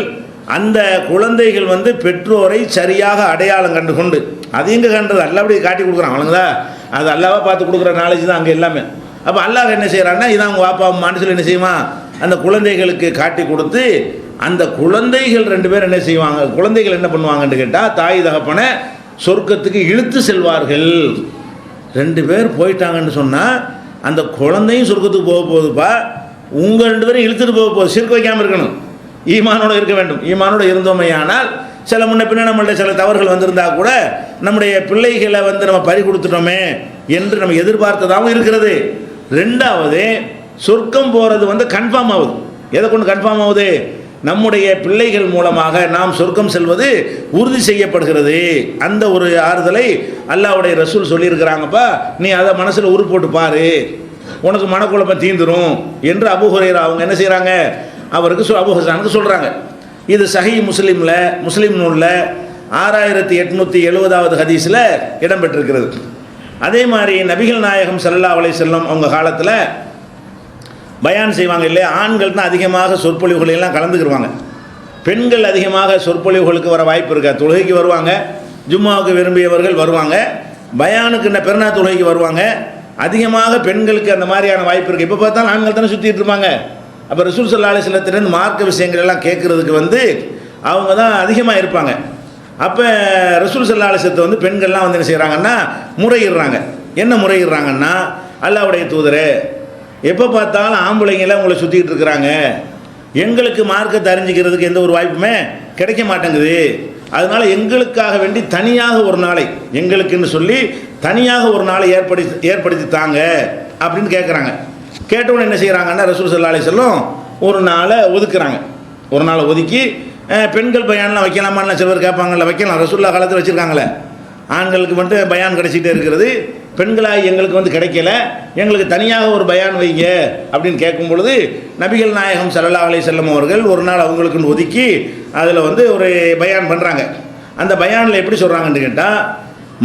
அந்த குழந்தைகள் பெற்றோரை சரியாக அடையாளம் கண்டு கொண்டு, அது எங்கே கண்டது, அல்லாஹ்வுடைய காட்டி கொடுக்குறான் அவனுங்களா, அது அல்லாஹ்வா பார்த்து கொடுக்குற நாலேஜ் தான் அங்கே எல்லாமே. அப்போ அல்லாஹ் என்ன செய்கிறான்னா, இதான் அவங்க வாப்பா அம்மான்னு சொல்லி என்ன செய்வான், அந்த குழந்தைகளுக்கு காட்டி கொடுத்து, அந்த குழந்தைகள் 2 பேர் என்ன செய்வாங்க, குழந்தைகள் என்ன பண்ணுவாங்கன்னு கேட்டால், தாய் தகப்பனை சொர்க்கத்துக்கு இழுத்து செல்வார்கள். 2 பேர் போயிட்டாங்கன்னு சொன்னால் அந்த குழந்தையும் சொர்க்கத்துக்கு போக போகுதுப்பா, உங்கள் 2 பேரும் இழுத்துட்டு போக போகுது. சிறுக்கு வைக்காமல் இருக்கணும், ஈமானோடு இருக்க வேண்டும். ஈமானோடு இருந்தோமே ஆனால் சில முன்ன பின்ன நம்மள்ட்ட சில தவறுகள் வந்திருந்தால் கூட நம்முடைய பிள்ளைகளை நம்ம பறி கொடுத்துட்டோமே என்று நம்ம எதிர்பார்த்ததாகவும் இருக்கிறது. 2வது சொர்க்கம் போகிறது கன்ஃபார்ம் ஆகுது. எதை கொண்டு கன்ஃபார்ம் ஆகுது, நம்முடைய பிள்ளைகள் மூலமாக நாம் சொர்க்கம் செல்வது உறுதி செய்யப்படுகிறது. அந்த ஒரு ஆறுதலை அல்லாஹ்வுடைய ரசூல் சொல்லியிருக்கிறாங்கப்பா, நீ அதை மனசில் உரு போட்டு பாரு, உனக்கு மனக்குழப்பம் தீந்துரும் என்று அபூ ஹுரைரா அவங்க என்ன செய்கிறாங்க, அவருக்கு அபூ ஹஸ்ஸானுக்கு சொல்கிறாங்க. இது சஹீஹ் முஸ்லிம் நூலில் 6870வது ஹதீஸில் இடம்பெற்றிருக்கிறது. அதே மாதிரி நபிகள் நாயகம் ஸல்லல்லாஹு அலைஹி வஸல்லம் அவங்க காலத்தில் பயான் செய்வாங்க இல்லையா, ஆண்கள் தான் அதிகமாக சொற்பொழிவுகளெல்லாம் கலந்துக்கிடுவாங்க, பெண்கள் அதிகமாக சொற்பொழிவுகளுக்கு வர வாய்ப்பு இருக்கா. தொழுகைக்கு வருவாங்க, ஜும்மாவுக்கு விரும்பியவர்கள் வருவாங்க, பயானுக்கு பெருநா தொழுகைக்கு வருவாங்க. அதிகமாக பெண்களுக்கு அந்த மாதிரியான வாய்ப்பு இருக்குது. இப்போ பார்த்தாலும் ஆண்கள் தானே சுற்றிட்டு இருப்பாங்க. அப்போ ரசூல் ஸல்லல்லாஹு அலைஹி வஸல்லத்திலிருந்து மார்க்க விஷயங்கள் எல்லாம் கேட்குறதுக்கு அவங்க தான் அதிகமாக இருப்பாங்க. அப்போ ரசூல் ஸல்லல்லாஹு அலைஹி வஸல்லத்தை பெண்கள்லாம் என்ன செய்கிறாங்கன்னா முறையிடுறாங்க. என்ன முறையிடுறாங்கன்னா, அல்லாஹ்வுடைய தூதரே, எப்போ பார்த்தாலும் ஆம்பளைங்கெல்லாம் உங்களை சுற்றிக்கிட்டு இருக்கிறாங்க, எங்களுக்கு மார்க்கத்தை அறிஞ்சிக்கிறதுக்கு எந்த ஒரு வாய்ப்புமே கிடைக்க மாட்டேங்குது, அதனால் எங்களுக்காக வேண்டி தனியாக ஒரு நாளை, எங்களுக்குன்னு சொல்லி தனியாக ஒரு நாளை ஏற்படுத்தி தாங்க அப்படின்னு கேட்குறாங்க. கேட்டவுடனே என்ன செய்கிறாங்கன்னா, ரசூல் ஸல்லல்லாஹு அலைஹி வஸல்லம் ஒரு நாளை ஒதுக்குறாங்க. ஒரு நாளை ஒதுக்கி பெண்கள் பயானெலாம் வைக்கலாமான்னு சிலர் கேட்பாங்கல்ல, வைக்கலாம், ரசூலுல்லாஹ் காலத்தில் வச்சுருக்காங்களே, ஆண்களுக்கு மட்டும் பயான் கிடைச்சிட்டே இருக்கிறது, பெண்களாக எங்களுக்கு வந்து கிடைக்கல, எங்களுக்கு தனியாக ஒரு பயான் வைங்க அப்படின்னு கேட்கும் பொழுது நபிகள் நாயகம் ஸல்லல்லாஹு அலைஹி வஸல்லம் அவர்கள் ஒரு நாள் அவங்களுக்குன்னு ஒதுக்கி அதில் வந்து ஒரு பயான் பண்ணுறாங்க. அந்த பயானில் எப்படி சொல்கிறாங்கன்னு கேட்டால்,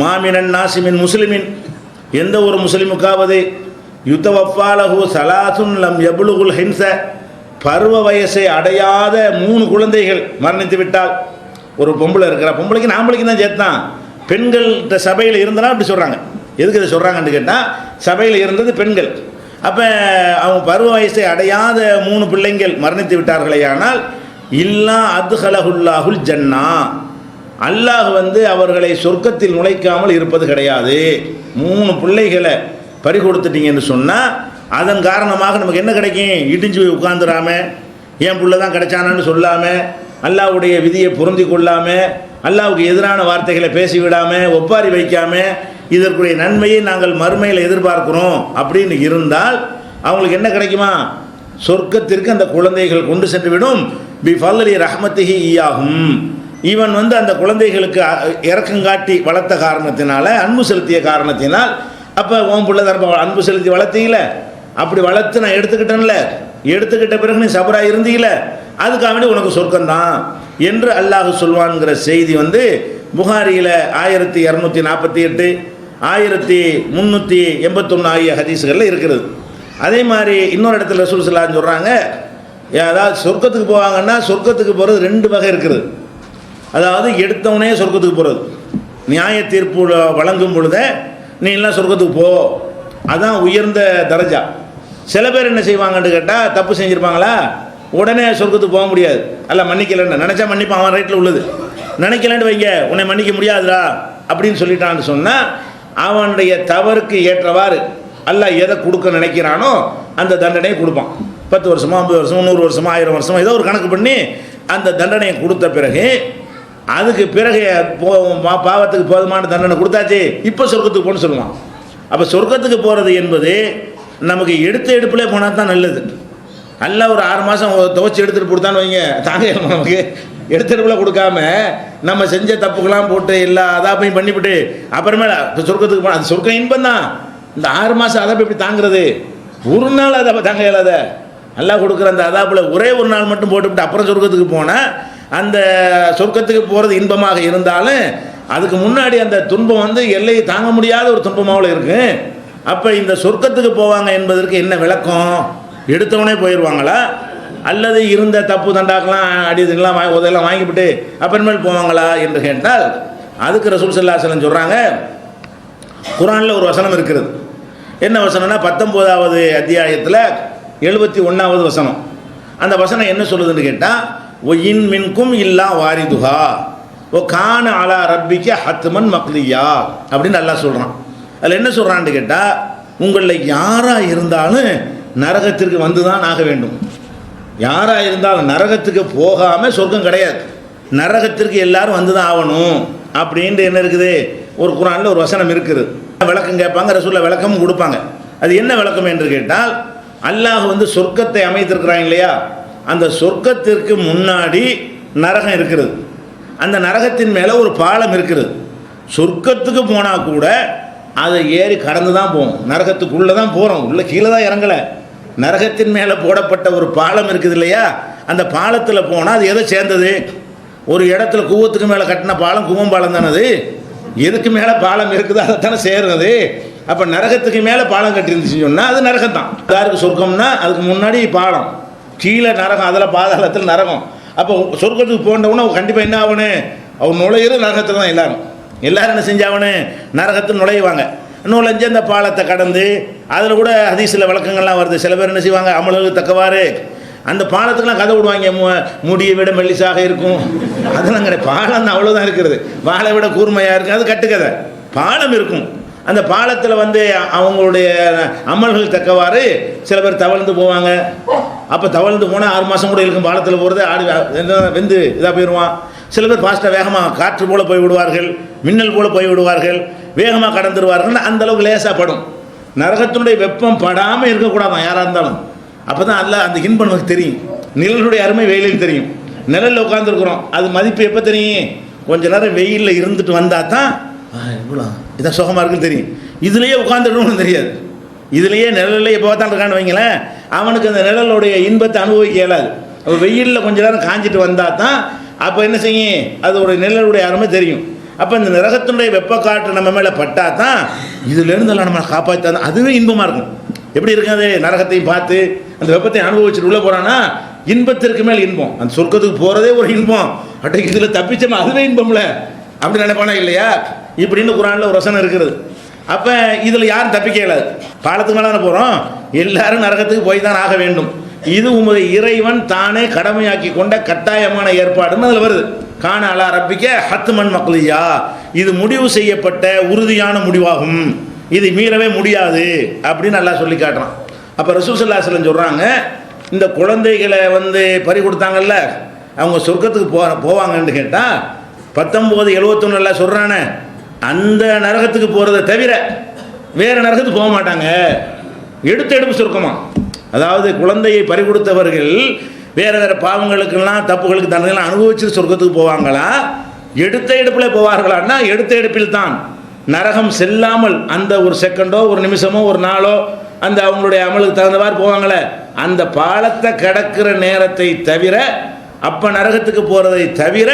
மாமினன் நாசிமின் முஸ்லிமின், எந்த ஒரு முஸ்லிமுக்காவது யுத்தவஃபாலஹு சலாசுன் லம் யபுலுகுல் ஹின்ஸ, பருவ வயசை அடையாத 3 குழந்தைகள் மரணித்து விட்டால், ஒரு பொம்பளை இருக்கிற பொம்பளைக்கு நாம்பளைக்கு தான் சேர்த்தான், பெண்கள்கிட்ட சபையில் இருந்தனா அப்படி சொல்கிறாங்க. எதுக்கு இதை சொல்கிறாங்கன்னு கேட்டால், சபையில் இருந்தது பெண்கள். அப்போ அவங்க பருவ வயசை அடையாத 3 பிள்ளைங்கள் மரணித்து விட்டார்களே, ஆனால் இல்லா அத்ஹலஹுல்லாஹுல் ஜன்னா, அல்லாஹ் வந்து அவர்களை சொர்க்கத்தில் நுழைக்காமல் இருப்பது கிடையாது. 3 பிள்ளைகளை பறி கொடுத்துட்டீங்கன்னு சொன்னால் அதன் காரணமாக நமக்கு என்ன கிடைக்கும்? இடிஞ்சு போய் உட்காந்துடாம, என் பிள்ளை தான் கிடைச்சானான்னு சொல்லாமல், அல்லாஹ்வுடைய விதியை பொருந்தி கொள்ளாமல், அல்லாஹ்வுக்கு எதிரான வார்த்தைகளை பேசிவிடாமல், ஒப்பாரி வைக்காமல், இதற்குரிய நன்மையை நாங்கள் மறுமையில் எதிர்பார்க்கிறோம் அப்படின்னு இருந்தால் அவங்களுக்கு என்ன கிடைக்குமா? சொர்க்கத்திற்கு அந்த குழந்தைகள் கொண்டு சென்று விடும். பி ஃபல்லி ரஹ்மத்திஹி ஈயாகும், இவன் வந்து அந்த குழந்தைகளுக்கு இறக்கங்காட்டி வளர்த்த காரணத்தினால, அன்பு செலுத்திய காரணத்தினால், அப்போ உன் பிள்ளை தரப்ப அன்பு செலுத்தி வளர்த்தீங்கள, அப்படி வளர்த்து நான் எடுத்துக்கிட்டேன்ல, எடுத்துக்கிட்ட பிறகு நீ சபரா இருந்தீங்கள, அதுக்காக வேண்டி உனக்கு சொர்க்கம்தான் என்று அல்லாஹ் சொல்வான்ங்கிற செய்தி வந்து புகாரியில் 1248, 1381 ஆகிய ஹதீஸ்களில் இருக்கிறது. அதே மாதிரி இன்னொரு இடத்துல ரசூல் ஸல்லல்லாஹு அலைஹி வஸல்லம் சொல்கிறாங்க, அதாவது சொர்க்கத்துக்கு போவாங்கன்னா சொர்க்கத்துக்கு போகிறது 2 வகை இருக்குது. அதாவது எடுத்தவனே சொர்க்கத்துக்கு போகிறது, நியாய தீர்ப்பு வழங்கும் பொழுதே நீ எல்லாம் சொர்க்கத்துக்கு போ, அதான் உயர்ந்த தரஜா. சில பேர் என்ன செய்வாங்கன்னு கேட்டால், தப்பு செஞ்சுருப்பாங்களா, உடனே சொர்க்கத்துக்கு போக முடியாது, அல்ல மன்னிக்கலன்னு நினச்சா மன்னிப்பான், அவன் ரைட்டில் உள்ளது, நினைக்கலன்னு வைங்க உன்னை மன்னிக்க முடியாதுடா அப்படின்னு சொல்லிட்டான்னு சொன்னால் அவனுடைய தவறுக்கு ஏற்றவாறு அல்லாஹ் எதை கொடுக்க நினைக்கிறானோ அந்த தண்டனையை கொடுப்பான். 10 வருஷமோ 50 வருஷமோ 100 வருஷமோ 1000 வருஷமோ ஏதோ ஒரு கணக்கு பண்ணி அந்த தண்டனையை கொடுத்த பிறகு, அதுக்கு பிறகு பாவத்துக்கு போதுமான தண்டனை கொடுத்தாச்சு, இப்போ சொர்க்கத்துக்கு போகணும்னு சொல்லுவான். அப்போ சொர்க்கத்துக்கு போகிறது என்பது நமக்கு எடுத்த எடுப்பிலே போனால் தான் நல்லது. நல்லா ஒரு 6 மாதம் துவச்சி எடுத்துகிட்டு கொடுத்தான்னு வைங்க, தாங்க நமக்கு எடுத்த எடுப்பில் கொடுக்காம நம்ம செஞ்ச தப்புக்கெல்லாம் போட்டு எல்லா அதாப்பையும் பண்ணிவிட்டு அப்புறமேல சொர்க்கத்துக்கு போனால் அது சொர்க்கம் இன்பம் தான். இந்த 6 மாதம் அதாப்பை எப்படி தாங்கிறது? ஒரு நாள் அதை தாங்க இயலாத. நல்லா கொடுக்குற அந்த அதாப்பில் ஒரே ஒரு நாள் மட்டும் போட்டுவிட்டு அப்புறம் சொர்க்கத்துக்கு போனால் அந்த சொர்க்கத்துக்கு போகிறது இன்பமாக இருந்தாலும் அதுக்கு முன்னாடி அந்த துன்பம் வந்து எல்லையை தாங்க முடியாத ஒரு துன்பமாவில் இருக்கு. அப்போ இந்த சொர்க்கத்துக்கு போவாங்க என்பதற்கு என்ன விளக்கம்? எடுத்தவனே போயிடுவாங்களா, அல்லது இருந்த தப்பு தண்டாக்கெல்லாம் அடிதுக்கெல்லாம் உதெல்லாம் வாங்கிவிட்டு அப்புறமேல் போவாங்களா என்று கேட்டால், அதுக்கு ரசூல் ஸல்லல்லாஹு அலைஹி வஸல்லம் சொல்கிறாங்க, குர்ஆனில் ஒரு வசனம் இருக்கிறது. என்ன வசனம்னா 19வது அத்தியாயத்தில் 71வது வசனம். அந்த வசனம் என்ன சொல்லுதுன்னு கேட்டால், ஒயின் மின்கும் இல்லா வாரிதுஹா ஓ கான அலா ரப்பிக்க ஹத்மன் மக்லியா அப்படின்னு அல்லாஹ் சொல்கிறான். அதில் என்ன சொல்கிறான்னு கேட்டால், உங்களில் யாராக இருந்தாலும் நரகத்திற்கு வந்து தான் ஆக வேண்டும். யாராக இருந்தாலும் நரகத்துக்கு போகாமல் சொர்க்கம் கிடையாது, நரகத்திற்கு எல்லாரும் வந்து தான் ஆகணும் அப்படின்ட்டு என்ன இருக்குது, ஒரு குர்ஆனில் ஒரு வசனம் இருக்குது. விளக்கம் கேட்பாங்க, ரசூலுல்லாஹ் விளக்கமும் கொடுப்பாங்க. அது என்ன விளக்கம் என்று கேட்டால், அல்லாஹ் வந்து சொர்க்கத்தை அமைத்திருக்கிறாங்க இல்லையா, அந்த சொர்க்கத்திற்கு முன்னாடி நரகம் இருக்கிறது, அந்த நரகத்தின் மேலே ஒரு பாலம் இருக்கிறது. சொர்க்கத்துக்கு போனால் கூட அதை ஏறி கடந்து தான் போவோம், நரகத்துக்குள்ளே தான் போகிறோம், உள்ளே கீழே தான் இறங்கலை. நரகத்தின் மேலே போடப்பட்ட ஒரு பாலம் இருக்குது இல்லையா, அந்த பாலத்தில் போனால் அது எதை சேர்ந்தது? ஒரு இடத்துல கூவத்துக்கு மேலே கட்டின பாலம் கூவம் பாலம் தானே, அது எதுக்கு மேலே பாலம் இருக்குது அதைத்தானே சேர்றது. அப்போ நரகத்துக்கு மேலே பாலம் கட்டிருந்துச்சுன்னு சொன்னால் அது நரகம் தான். யாருக்கு சொர்க்கம்னா அதுக்கு முன்னாடி பாலம், கீழே நரகம், அதில் பாதாளத்தில் நரகம். அப்போ சொர்க்கத்துக்கு போன்றவன கண்டிப்பாக என்ன ஆகணும், அவன் நுழையிறது நரகத்தில் தான். எல்லாரும் என்ன செஞ்சாவணும், நரகத்தில் நுழைவாங்க. நுழைஞ்சு அந்த பாலத்தை கடந்து அதில் கூட ஹதீஸில் விளக்கங்கள்லாம் வருது. சில பேர் என்ன செய்வாங்க, அமலுக்கு தக்கவாறு அந்த பாலத்துக்கெல்லாம் கதை விடுவாங்க, முடியை விட மெல்லிசாக இருக்கும், அதெல்லாம் கிடையாது. பாலம் தான் அவ்வளோதான் இருக்கிறது, வாழை விட கூர்மையாக இருக்குது, அது கட்டுக்கதை. பாலம் இருக்கும், அந்த பாலத்தில் வந்து அவங்களுடைய அமல்கள் தக்கவாறு சில பேர் தவழ்ந்து போவாங்க. அப்போ தவழ்ந்து போனால் 6 மாதம் கூட இருக்கும் பாலத்தில் போகிறது, ஆடு வெந்து இதாக போயிடுவான். சில பேர் ஃபாஸ்ட்டாக வேகமாக காற்று போல் போய் விடுவார்கள், மின்னல் போல் போய் விடுவார்கள், வேகமாக கடந்துருவார்கள். அந்தளவுக்கு லேசாக படும். நரகத்தினுடைய வெப்பம் படாமல் இருக்கக்கூடாதான் யாராக இருந்தாலும். அப்போ தான் அல்ல அந்த இன்பம் நமக்கு தெரியும். நிழலுடைய அருமை வெயிலில் தெரியும். நிழலில் உட்காந்துருக்குறோம், அது மதிப்பு எப்போ தெரியும்? கொஞ்ச நேரம் வெயிலில் இருந்துட்டு வந்தால் தான் இவ்வளோ இதான் சுகமாக இருக்குன்னு தெரியும். இதுலேயே உட்காந்துடணும்னு தெரியாது. இதுலேயே நிழல்ல எப்போ பார்த்தாலும் இருக்கான்னு வைங்களேன், அவனுக்கு அந்த நிழலுடைய இன்பத்தை அனுபவிக்க இயலாது. அப்போ வெயிலில் கொஞ்ச நேரம் காஞ்சிட்டு வந்தால் தான் அப்போ என்ன செய்யும், அது ஒரு நிழலுடைய அருமை தெரியும். அப்போ இந்த நரகத்தினுடைய வெப்பக்காற்று நம்ம மேலே பட்டால் தான் இதுலேருந்து எல்லாம் நம்ம காப்பாற்றா தான் அதுவே இன்பமாக இருக்கும். எப்படி இருக்காது, நரகத்தையும் பார்த்து அந்த வெப்பத்தை அனுபவிச்சுட்டு உள்ளே போகிறான்னா இன்பத்திற்கு மேல் இன்பம். அந்த சொர்க்கத்துக்கு போகிறதே ஒரு இன்பம். அட்டை இதில் தப்பிச்சோமா அதுவே இன்பம்ல அப்படி நினைப்பானா இல்லையா? இப்படின்னு குரானில் ஒரு வசனம் இருக்கிறது. அப்போ இதில் யாரும் தப்பிக்க இயலாது. பாலத்துக்கு மேலே தானே போகிறோம், எல்லாரும் நரகத்துக்கு போய் தான் ஆக வேண்டும். இது உமது இறைவன் தானே கடமையாக்கி கொண்ட கட்டாயமான ஏற்பாடுன்னு அதில் வருது. காண அலா ரப்பிக்க ஹத்துமன் மக்லியா, இது முடிவு செய்யப்பட்ட உறுதியான முடிவாகும், இது மீறவே முடியாது அப்படின்னு நல்லா சொல்லி காட்டுறான். அப்போ ரசூல் ஸல்லல்லாஹு அலைஹி வஸல்லம் சொல்கிறாங்க, இந்த குழந்தைகளை பறி கொடுத்தாங்கல்ல அவங்க சொர்க்கத்துக்கு போவாங்கன்னு கேட்டால் 1971 சொல்கிறானே அந்த நரகத்துக்கு போகிறத தவிர வேறு நரகத்துக்கு போக மாட்டாங்க. எடுப்பு சொர்க்கமா, அதாவது குழந்தையை பறி கொடுத்தவர்கள் வேறு வேறு பாவங்களுக்கெல்லாம் தப்புகளுக்கு தண்டனைலாம் அனுபவிச்சு சொர்க்கத்துக்கு போவாங்களா, எடுப்பில் போவார்களான்னா எடுப்பில் தான் நரகம் செல்லாமல் அந்த ஒரு செகண்டோ ஒரு நிமிஷமோ ஒரு நாளோ அந்த அவங்களுடைய அமலுக்கு தகுந்தவாறு போவாங்களே அந்த பாலத்தை கடக்கிற நேரத்தை தவிர, அப்போ நரகத்துக்கு போகிறதை தவிர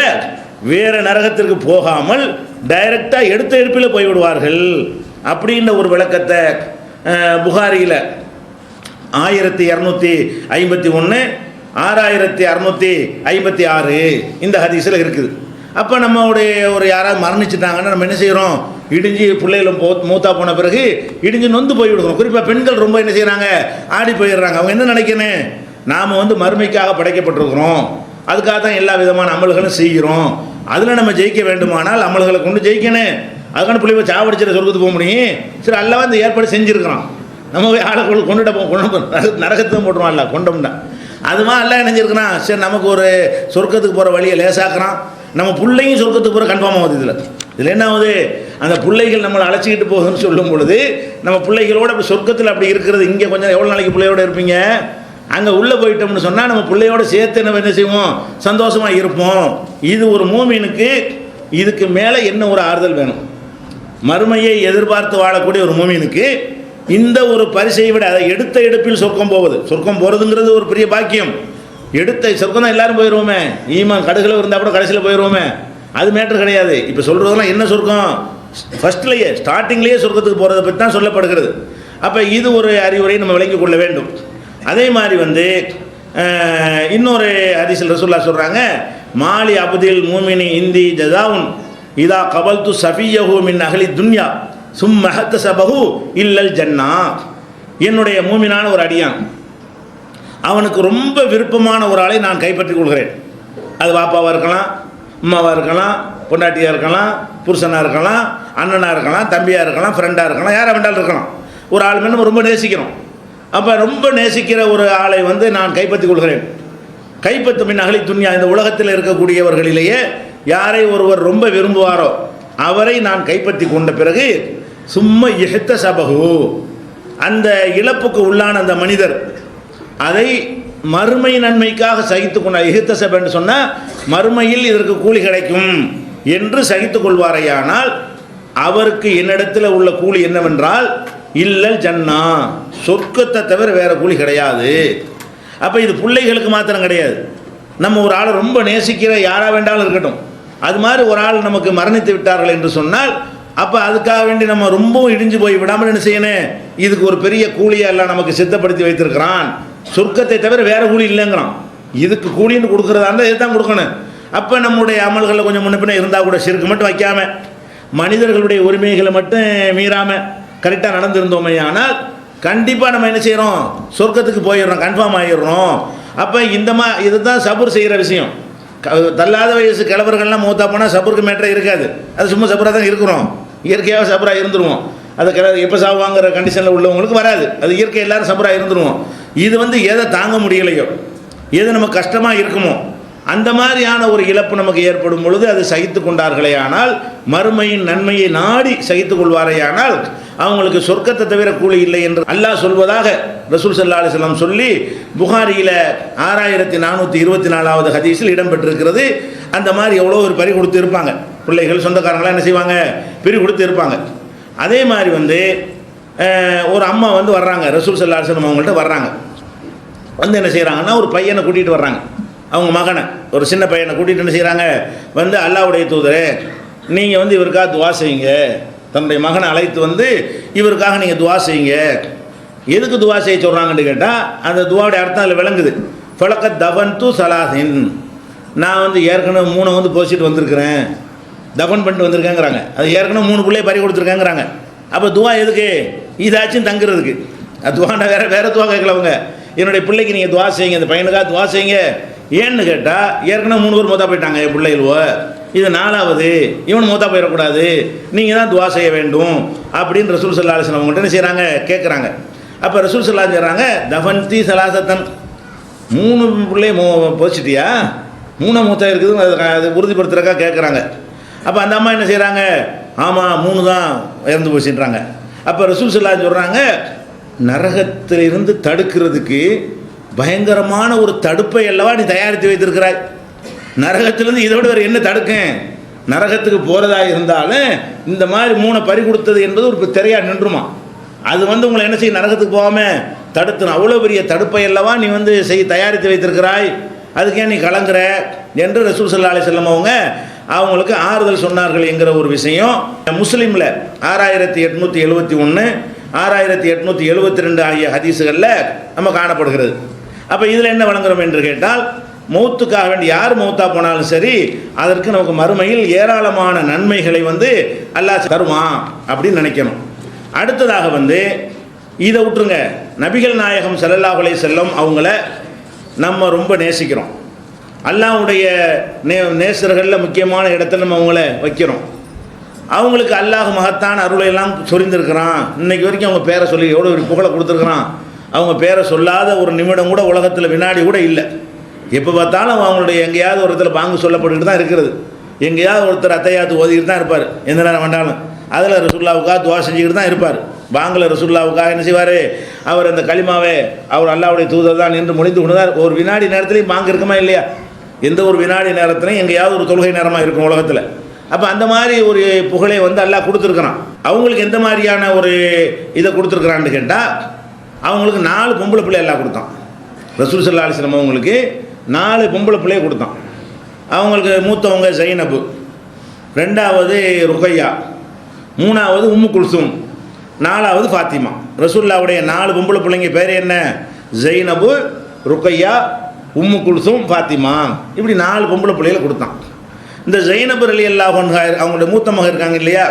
வேறு நரகத்திற்கு போகாமல் டைரெக்டாக எடுப்பில் போய்விடுவார்கள் அப்படின்ற ஒரு விளக்கத்தை புகாரியில் 1251 6656 இந்த ஹதீஸில் இருக்குது. அப்போ நம்மளுடைய ஒரு யாராவது மரணிச்சிட்டாங்கன்னா நம்ம என்ன செய்கிறோம், இடிஞ்சு பிள்ளைகளும் மூத்தா போன பிறகு இடிஞ்சு நொந்து போய்விடுவோம். குறிப்பாக பெண்கள் ரொம்ப என்ன செய்கிறாங்க, ஆடி போயிடுறாங்க. அவங்க என்ன நினைக்கணும், நாம் மறுமைக்காக படைக்கப்பட்டிருக்கிறோம், அதுக்காக தான் எல்லா விதமான அமல்களும் செய்கிறோம், அதில் நம்ம ஜெயிக்க வேண்டுமானால் அமல்களை கொண்டு ஜெயிக்கணும். அதுக்கான பிள்ளைங்க சாவடிச்சிட சொர்க்கத்துக்கு போக முடியும். சரி, அல்லவா இந்த ஏற்பாடு செஞ்சுருக்கிறோம். நம்ம ஆளை கொண்டு நரகத்தை போட்டுருவோம், அல்ல கொண்டோம்னா அதுமா எல்லாம் நினைஞ்சிருக்கிறான். சரி, நமக்கு ஒரு சொர்க்கத்துக்கு போகிற வழியை லேசாக்குறான். நம்ம பிள்ளையும் சொர்க்கத்துக்கு போகிற கன்ஃபார்ம் ஆகுது. இதில் என்ன ஆகுது, அந்த பிள்ளைகள் நம்மளை அழைச்சிக்கிட்டு போகுதுன்னு சொல்லும் பொழுது நம்ம பிள்ளைகளோட அப்படி சொர்க்கத்தில் அப்படி இருக்கிறது. இங்கே கொஞ்சம் எவ்வளோ நாளைக்கு பிள்ளையோட இருப்பீங்க, அங்கே உள்ளே போயிட்டோம்னு சொன்னால் நம்ம பிள்ளையோட சேர்த்து நம்ம என்ன செய்வோம், சந்தோஷமாக இருப்போம். இது ஒரு மூமினுக்கு இதுக்கு மேலே என்ன ஒரு ஆறுதல் வேணும்? மறுமையை எதிர்பார்த்து வாழக்கூடிய ஒரு மூமினுக்கு இந்த ஒரு பரிசை விட அதை எடுப்பில் சொர்க்கம் போகிறதுங்கிறது ஒரு பெரிய பாக்கியம். சொர்க்கம் தான் எல்லாரும் போயிடுவோமே, ஈமான் கடுகளை இருந்தால் கூட கடைசியில் போயிடுவோமே, அது மேட்டர் கிடையாது. இப்போ சொல்கிறதெல்லாம் என்ன சொர்க்கம், ஃபஸ்ட்லேயே ஸ்டார்டிங்லேயே சொர்க்கத்துக்கு போகிறத பற்றி தான் சொல்லப்படுகிறது. அப்போ இது ஒரு அறிவுரை நம்ம விளங்கி கொள்ள வேண்டும். அதே மாதிரி இன்னொரு ஹதீஸில் ரசூலுல்லாஹ் சொல்கிறாங்க, மாலி அப்தில் மூமினி இந்தி ஜஸாவுன் இதா கபல்து சஃபியஹு மின் அஹ்லி துன்யா சும்ம ஹத்தஸபஹு இல்லல் ஜன்னா. என்னுடைய மூமினான ஒரு அடியான், அவனுக்கு ரொம்ப விருப்பமான ஒரு ஆளை நான் கைப்பற்றிக் கொள்கிறேன். அது பாப்பாவாக இருக்கலாம், அம்மாவாக இருக்கலாம், பொண்டாட்டியாக இருக்கலாம், புருஷனாக இருக்கலாம், அண்ணனாக இருக்கலாம், தம்பியாக இருக்கலாம், ஃப்ரெண்டாக இருக்கலாம், யாராக வேண்டாலும் இருக்கலாம். ஒரு ஆள் மேலே நம்ம ரொம்ப நேசிக்கிறோம். அப்போ ரொம்ப நேசிக்கிற ஒரு ஆளை நான் கைப்பற்றிக் கொள்கிறேன். கைப்பற்றும் மின் அகலி துன்யா, இந்த உலகத்தில் இருக்கக்கூடியவர்களிலேயே யாரை ஒருவர் ரொம்ப விரும்புவாரோ அவரை நான் கைப்பற்றி கொண்ட பிறகு சும்மா இஹ்த சபகு, அந்த இழப்புக்கு உள்ளான அந்த மனிதர் அதை மறுமை நன்மைக்காக சகித்து கொண்டார். இஹ்த சப என்று சொன்னால் மறுமையில் இதற்கு கூலி கிடைக்கும் என்று சகித்து கொள்வாரையானால் அவருக்கு என்னிடத்தில் உள்ள கூலி என்னவென்றால் இல்லல் ஜன்னா, சொர்க்கத்தை தவிர வேறு கூலி கிடையாது. அப்போ இது பிள்ளைகளுக்கு மாத்திரம் கிடையாது, நம்ம ஒரு ஆளை ரொம்ப நேசிக்கிற யாராக வேண்டாலும் இருக்கட்டும், அது மாதிரி ஒரு ஆள் நமக்கு மரணித்து விட்டார்கள் என்று சொன்னால் அப்போ அதுக்காக வேண்டி நம்ம ரொம்பவும் இடிஞ்சு போய் விடாமல் என்ன செய்யணும், இதுக்கு ஒரு பெரிய கூலியை எல்லாம் நமக்கு சித்தப்படுத்தி வைத்திருக்கிறான், சொர்க்கத்தை தவிர வேறு கூலி இல்லைங்கிறான். இதுக்கு கூலின்னு கொடுக்குறதா இருந்தால் இதை தான் கொடுக்கணும். அப்போ நம்முடைய அமல்களில் கொஞ்சம் முன்ன பின்ன இருந்தால் கூட சிறுக்கு மட்டும் வைக்காமல் மனிதர்களுடைய உரிமைகளை மட்டும் மீறாமல் கரெக்டாக நடந்திருந்தோமே ஆனால் கண்டிப்பாக நம்ம என்ன செய்கிறோம், சொர்க்கத்துக்கு போயிடுறோம், கன்ஃபார்ம் ஆகிடுறோம். அப்போ இதுதான் சபுர் செய்கிற விஷயம். தள்ளாத வயசு கிழவர்கள்லாம் மூத்தா போனால் சபுருக்கு மேட்டரே இருக்காது, அது சும்மா சபராக தான் இருக்கிறோம், இயற்கையாக சபராக இருந்துருவோம். அது எப்போ சாவாங்கிற கண்டிஷனில் உள்ளவங்களுக்கு வராது, அது இயற்கை எல்லாரும் சபராக இருந்துருவோம். இது எதை தாங்க முடியலையோ, எது நம்ம கஷ்டமாக இருக்குமோ அந்த மாதிரியான ஒரு இழப்பு நமக்கு ஏற்படும் பொழுது அது சகித்து கொண்டார்களே ஆனால், மறுமையின் நன்மையை நாடி சகித்து கொள்வாரையானால் அவங்களுக்கு சொர்க்கத்தை தவிர கூலி இல்லை என்று அல்லாஹ் சொல்வதாக ரசூல் ஸல்லல்லாஹு அலைஹி வஸல்லம் சொல்லி புகாரியில் 6424வது ஹதீஸில் இடம்பெற்றிருக்கிறது. அந்த மாதிரி எவ்வளோ ஒரு பறி கொடுத்து இருப்பாங்க பிள்ளைகள், சொந்தக்காரங்களாம் என்ன செய்வாங்க, பிரி கொடுத்து இருப்பாங்க. அதே மாதிரி வந்து ஒரு அம்மா வந்து வர்றாங்க, ரசூல் ஸல்லல்லாஹு அலைஹி வஸல்லம் அவங்கள்ட்ட வர்றாங்க. வந்து என்ன செய்கிறாங்கன்னா, ஒரு பையனை கூட்டிகிட்டு வர்றாங்க, அவங்க மகனை, ஒரு சின்ன பையனை கூட்டிகிட்டு என்ன செய்கிறாங்க, வந்து அல்லாஹ்வுடைய தூதரே நீங்கள் வந்து இவருக்காக துவா செய்யுங்க, தன்னுடைய மகனை அழைத்து வந்து இவருக்காக நீங்கள் துவா செய்யுங்க. எதுக்கு துவா செய்ய சொல்கிறாங்கன்னு கேட்டால், அந்த துவாவுடைய அர்த்தம் அதில் விளங்குது. ஃபலக்கத் தஃபன்து ஸலாஸின், நான் வந்து ஏற்கனவே 3 வந்து போசிட்டு வந்திருக்கிறேன், தஃபன் பண்ணிட்டு வந்திருக்கேங்கிறாங்க. அது ஏற்கனவே 3 பிள்ளையை பறி கொடுத்துருக்கேங்கிறாங்க. அப்போ துவா எதுக்கு? இதாச்சும் தங்குறதுக்கு. அது துவாண்டா வேறு துவா கேட்கலவங்க, என்னுடைய பிள்ளைக்கு நீங்கள் துவா செய்யுங்க, இந்த பையனுக்காக துவா செய்யுங்க. ஏன்னு கேட்டால், ஏற்கனவே 3 பேர் மூத்தா போயிட்டாங்க என் பிள்ளைகளோ, இது 4வது, இவன் மூத்தா போயிடக்கூடாது, நீங்கள் தான் துவா செய்ய வேண்டும் அப்படின்னு ரசூல் ஸல்லல்லாஹு அலைஹி வஸல்லம் அவங்கள்ட்ட என்ன செய்கிறாங்க, கேட்குறாங்க. அப்போ ரசூல் ஸல்லல்லாஹு அலைஹி வஸல்லம் சொல்கிறாங்க, தஃபன்தி ஸலாஸத்தன், 3 பிள்ளையை போச்சிட்டியா, 3 மூத்தா இருக்குது, அது உறுதிப்படுத்துறக்கா கேட்குறாங்க. அப்போ அந்த அம்மா என்ன செய்கிறாங்க, ஆமாம் 3 தான் இறந்து போச்சுன்றாங்க. அப்போ ரசூல் ஸல்லல்லாஹு அலைஹி வஸல்லம் சொல்கிறாங்க, நரகத்திலிருந்து தடுக்கிறதுக்கு பயங்கரமான ஒரு தடுப்பை அல்லவா நீ தயாரித்து வைத்திருக்கிறாய். நரகத்திலிருந்து இதை விட வேறு என்ன தடுக்கேன்? நரகத்துக்கு போகிறதா இருந்தாலும் இந்த மாதிரி 3 பறி கொடுத்தது என்பது ஒரு திரையாக நின்றுமா. அது வந்து உங்களை என்ன செய்ய, நரகத்துக்கு போகாமல் தடுத்துணும். அவ்வளோ பெரிய தடுப்பை அல்லவா நீ வந்து தயாரித்து வைத்திருக்கிறாய், அதுக்கே நீ கலங்குற என்று ரசூல் ஸல்லல்லாஹு அலைஹி வஸல்லம் அவங்களுக்கு ஆறுதல் சொன்னார்கள் என்கிற ஒரு விஷயம் முஸ்லீமில் 6871 6872 ஆகிய ஹதீஸுகளில் நம்ம காணப்படுகிறது. அப்போ இதில் என்ன வழங்குறோம் என்று கேட்டால், மௌத்துக்காக வேண்டி யார் மௌத்தா போனாலும் சரி, அதற்கு நமக்கு மறுமையில் ஏராளமான நன்மைகளை வந்து அல்லாஹ் தருவான் அப்படின்னு நினைக்கணும். அடுத்ததாக வந்து இதை விட்டுருங்க, நபிகள் நாயகம் ஸல்லல்லாஹு அலைஹி வஸல்லம் அவங்கள நம்ம ரொம்ப நேசிக்கிறோம். அல்லாஹ்வுடைய நேசர்களில் முக்கியமான இடத்துல நம்ம அவங்கள வைக்கிறோம். அவங்களுக்கு அல்லாஹ் மகத்தான அருளை எல்லாம் சொரிந்திருக்கிறான். இன்றைக்கு வரைக்கும் அவங்க பேரை சொல்லி எவ்வளோ ஒரு புகழை கொடுத்துருக்குறான். அவங்க பேரை சொல்லாத ஒரு நிமிடம் கூட உலகத்தில் வினாடி கூட இல்லை. எப்போ பார்த்தாலும் அவங்களுடைய எங்கேயாவது ஒரு இடத்துல பாங்கு சொல்லப்பட்டுக்கிட்டு தான் இருக்கிறது. எங்கேயாவது ஒருத்தர் அத்தையாத்து ஓதிக்கிட்டு தான் இருப்பார், எந்த நேரம் வேண்டாலும். அதில் ரசூலுல்லாவுக்காக துவா செஞ்சுக்கிட்டு தான் இருப்பார். பாங்கில் ரசூலுல்லாவுக்காக என்ன செய்வார், அவர் அந்த களிமாவே அவர் அல்லாஹ்வுடைய தூதர் தான் என்று முடிந்து கொண்டுதான். ஒரு வினாடி நேரத்துலையும் பாங்கு இருக்குமா இல்லையா? எந்த ஒரு வினாடி நேரத்துலையும் எங்கேயாவது ஒரு தொழுகை நேரமாக இருக்கும் உலகத்தில். அப்போ அந்த மாதிரி ஒரு புகழை வந்து அல்லாஹ் கொடுத்துருக்குறான். அவங்களுக்கு எந்த மாதிரியான ஒரு இதை கொடுத்துருக்குறான்னு கேட்டால், அவங்களுக்கு 4 பொம்பளை பிள்ளை எல்லாம் கொடுத்தான். ரசூல் ஸல்லல்லாஹு அலைஹி வஸல்லம் அவங்களுக்கு 4 பொம்பளை பிள்ளையை கொடுத்தான். அவங்களுக்கு மூத்தவங்க ஜைனபு, 2வது ருக்கையா, 3வது உம்மு குல்சும், 4வது ஃபாத்திமா. ரசூலுல்லாஹ்வுடைய 4 பொம்பளை பிள்ளைங்க பேர் என்ன? ஜைனபு, ருக்கையா, உம்மு குல்சும், ஃபாத்திமா. இப்படி 4 பொம்பளை பிள்ளைகளை கொடுத்தான். இந்த ஜைனபு ரலியல்லாஹு அன்ஹா அவங்களுடைய மூத்த மகன் இருக்காங்க இல்லையா,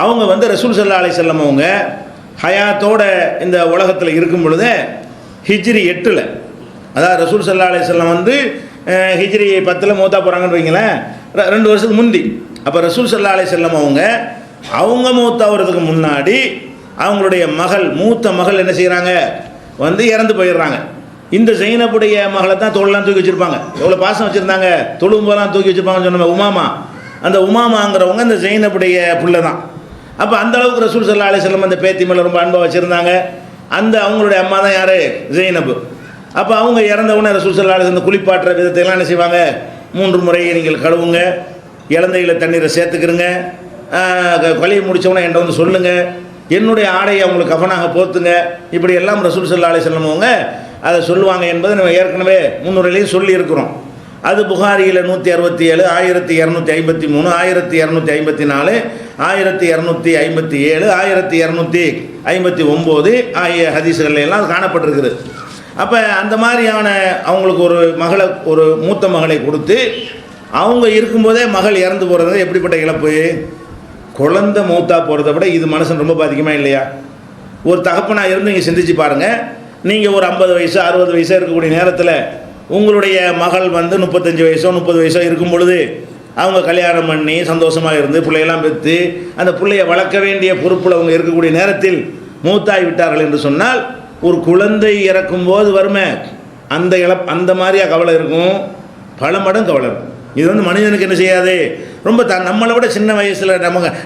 அவங்க வந்து ரசூல் ஸல்லல்லாஹு அலைஹி வஸல்லம் அவங்க ஹயாத்தோட இந்த உலகத்தில் இருக்கும் பொழுது ஹிஜ்ரி 8, அதாவது ரசூல் ஸல்லல்லாஹு அலைஹி வஸல்லம் வந்து ஹிஜ்ரி 10 மூத்தா போகிறாங்கன்னு வைங்களேன், 2 வருஷத்துக்கு முந்தி. அப்போ ரசூல் ஸல்லல்லாஹு அலைஹி வஸல்லம் அவங்க மூத்தாகிறதுக்கு முன்னாடி அவங்களுடைய மகள், மூத்த மகள் என்ன செய்கிறாங்க, வந்து இறந்து போயிடுறாங்க. இந்த ஜைனபுடைய மகளை தான் தோளெல்லாம் தூக்கி வச்சுருப்பாங்க. எவ்வளோ பாசம் வச்சுருந்தாங்க, தொழும்போதெல்லாம் தூக்கி வச்சுருப்பாங்கன்னு சொன்ன உமாமா. அந்த உமாமாங்கிறவங்க இந்த ஜைனபுடைய பிள்ளை தான். அப்போ அந்த அளவுக்கு ரசூல் ஸல்லல்லாஹு அலைஹி வஸல்லம் அந்த பேத்தி மேலே ரொம்ப அன்பாக வச்சுருந்தாங்க. அந்த அவங்களுடைய அம்மா தான் யார்? ஜைனபு. அப்போ அவங்க இறந்தவுடனே ரசூல் ஸல்லல்லாஹு அலைஹி வஸல்லம் குளிப்பாட்டுற விதத்தையெல்லாம் என்ன செய்வாங்க, 3 முறை நீங்கள் கழுவுங்க, இலந்தையில் தண்ணீரை சேர்த்துக்கிறங்க, கொலையை முடித்தவொடனே என்கிட்ட வந்து சொல்லுங்கள், என்னுடைய ஆடையை அவங்களுக்கு கஃனாக போத்துங்க, இப்படி எல்லாம் ரசூல் ஸல்லல்லாஹு அலைஹி வஸல்லம் அவங்க அதை சொல்லுவாங்க என்பதை நம்ம ஏற்கனவே முன்னுரையிலையும் சொல்லியிருக்கிறோம். அது புகாரியில் 167, 1253, 1254, 1257, 1259 ஆகிய ஹதீஸ்கள் எல்லாம் காணப்பட்டிருக்குது. அப்போ அந்த மாதிரியான அவங்களுக்கு ஒரு மகளை, ஒரு மூத்த மகளை கொடுத்து அவங்க இருக்கும்போதே மகள் இறந்து போகிறது எப்படிப்பட்ட இழப்பு. குழந்தை மூத்தா போகிறத விட இது மனுஷன் ரொம்ப பாதிக்குமா இல்லையா? ஒரு தகப்பனாக இருந்து நீங்கள் சிந்திச்சு பாருங்கள். நீங்கள் ஒரு 50 வயசு 60 வயசாக இருக்கக்கூடிய நேரத்தில் உங்களுடைய மகள் வந்து 35 வயசோ 30 வயசோ இருக்கும் பொழுது அவங்க கல்யாணம் பண்ணி சந்தோஷமாக இருந்து பிள்ளையெல்லாம் பெற்று அந்த பிள்ளையை வளர்க்க வேண்டிய பொறுப்பில் அவங்க இருக்கக்கூடிய நேரத்தில் மூத்தாகி விட்டார்கள் என்று சொன்னால், ஒரு குழந்தை இறக்கும்போது வருமே அந்த அந்த மாதிரியாக கவலை இருக்கும், பல மடங்கு கவலை இருக்கும். இது வந்து மனிதனுக்கு என்ன செய்யாது, ரொம்ப நம்மளை விட சின்ன வயசில்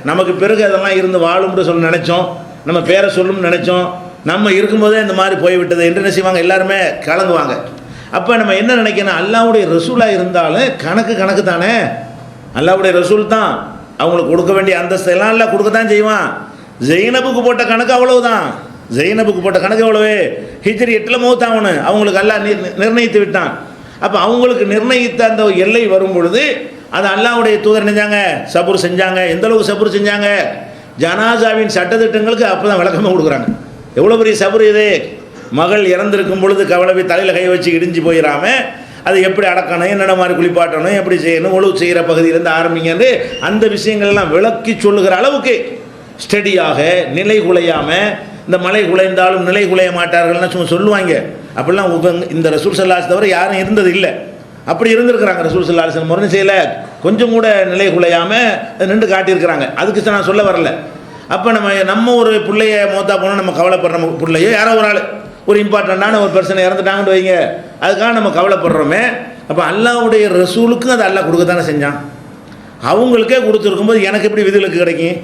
நமக்கு பிறகு அதெல்லாம் இருந்து வாழும்னு சொல்லி நினச்சோம், நம்ம பேரை சொல்லும்னு நினச்சோம், நம்ம இருக்கும்போதே இந்த மாதிரி போய்விட்டது என்று என்ன செய்வாங்க, எல்லாருமே கலங்குவாங்க. அப்போ நம்ம என்ன நினைக்கணும், அல்லாஹ்வுடைய ரசூலாக இருந்தாலும் கணக்கு தானே, அல்லாஹ்வுடைய ரசூல் தான். அவங்களுக்கு கொடுக்க வேண்டிய அந்தஸ்தெல்லாம் எல்லாம் கொடுக்க தான் செய்வான். ஜெயினபுக்கு போட்ட கணக்கு அவ்வளவுதான். ஜெயினபுக்கு போட்ட கணக்கு எவ்வளவு? ஹிஜ்ரி 8 மௌத்தாகணும் அவங்களுக்கு அல்லாஹ் நிர்ணயித்து விட்டான். அப்போ அவங்களுக்கு நிர்ணயித்த அந்த எல்லை வரும் பொழுது அது அல்லாஹ்வுடைய தூதர் நினைஞ்சாங்க, சபுர் செஞ்சாங்க. எந்த அளவுக்கு சபுர் செஞ்சாங்க? ஜனாசாவின் சட்டத்திட்டங்களுக்கு அப்போ தான் விளக்கமாக கொடுக்குறாங்க. எவ்வளோ பெரிய சபுர் இது! மகள் இறந்திருக்கும் பொழுது கவலை தலையில் கை வச்சு இடிஞ்சு போயிடாம அது எப்படி அடக்கணும், என்னென்ன மாதிரி குளிப்பாட்டணும், எப்படி செய்யணும், ஒழுவு செய்கிற பகுதியிலேருந்து ஆரம்பிங்கன்னு அந்த விஷயங்கள்லாம் விளக்கி சொல்லுகிற அளவுக்கு ஸ்டடியாக நிலை குலையாமல், இந்த மலை குலைந்தாலும் நிலை குலைய மாட்டார்கள்னு சும்மா சொல்லுவாங்க. அப்படிலாம் இந்த ரசூல் ஸல்லல்லாஹு அலைஹி தவிர யாரும் இருந்தது இல்லை. அப்படி இருந்திருக்கிறாங்க. ரசூல் ஸல்லல்லாஹு அலைஹி முரண் செய்யலை, கொஞ்சம் கூட நிலை குலையாமல் நின்று காட்டியிருக்கிறாங்க. அதுக்கு நான் சொல்ல வரல. அப்போ நம்ம ஒரு பிள்ளைய மௌத்தா போனால் நம்ம கவலைப்படுற பிள்ளையோ யாரோ ஒரு ஆள் ஒரு இம்பார்ட்டண்ட்டான ஒரு பர்சனை இறந்துட்டாங்கன்னு வைங்க, அதுக்காக நம்ம கவலைப்படுறோமே. அப்போ அல்லாஹ்வுடைய ரசூலுக்கும் அது அல்லாஹ் கொடுக்க தானே செஞ்சான். அவங்களுக்கே கொடுத்துருக்கும்போது எனக்கு எப்படி விதிவிலக்கு கிடைக்கும்?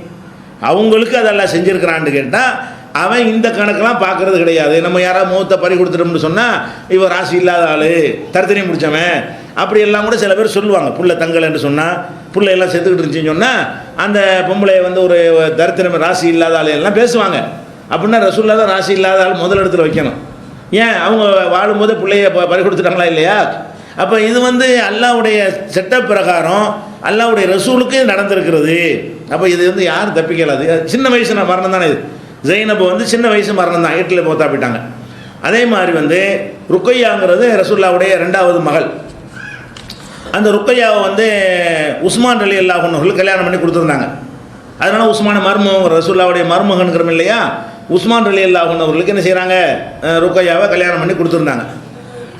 அவங்களுக்கு அது அல்லாஹ் செஞ்சுருக்கிறான்னு கேட்டால் அவன் இந்த கணக்கெல்லாம் பார்க்கறது கிடையாது. நம்ம யாராவது முகத்தை பறி கொடுத்துட்டோம்னு சொன்னால் இவன் ராசி இல்லாத ஆள், தருத்தனையும் முடித்தவன், அப்படி எல்லாம் கூட சில பேர் சொல்லுவாங்க. புள்ள தங்கல் என்று சொன்னால், புள்ள எல்லாம் செத்துக்கிட்டு இருந்துச்சுன்னு சொன்னால் அந்த பொம்பளை வந்து ஒரு தரித்திரம் ராசி இல்லாத ஆள் எல்லாம் பேசுவாங்க. அப்படின்னா ரசூலுல்லாஹ் தான் ராசி இல்லாத ஆள் முதல் இடத்துல வைக்கணும். ஏன்? அவங்க வாழும்போது பிள்ளைய பறி கொடுத்துட்டாங்களா இல்லையா? அப்போ இது வந்து அல்லாஹ்வுடைய செட்டப் பிரகாரம் அல்லாஹ்வுடைய ரசூலுக்கு நடந்திருக்கிறது. அப்போ இது வந்து யாரும் தப்பிக்கலாது. சின்ன வயசு மரணம் தானே இது. ஜெயினபு வந்து சின்ன வயசு மரணம் தான், 8 மௌத்தா போயிட்டாங்க. அதே மாதிரி வந்து ருக்கையாங்கிறது ரசூலுல்லாஹ்வுடைய 2வது மகள். அந்த ருக்கையாவை வந்து உஸ்மான் ரலியல்லாஹு அன்ஹு கல்யாணம் பண்ணி கொடுத்துருந்தாங்க. அதனால் உஸ்மான மருமகன், ரசூலுல்லாஹ்வுடைய மருமகனுங்கிறோம் இல்லையா, உஸ்மான் ரலியல்லாஹு அன்ஹு அவர்களுக்கு என்ன செய்கிறாங்க, ருக்கையாவை கல்யாணம் பண்ணி கொடுத்துருந்தாங்க.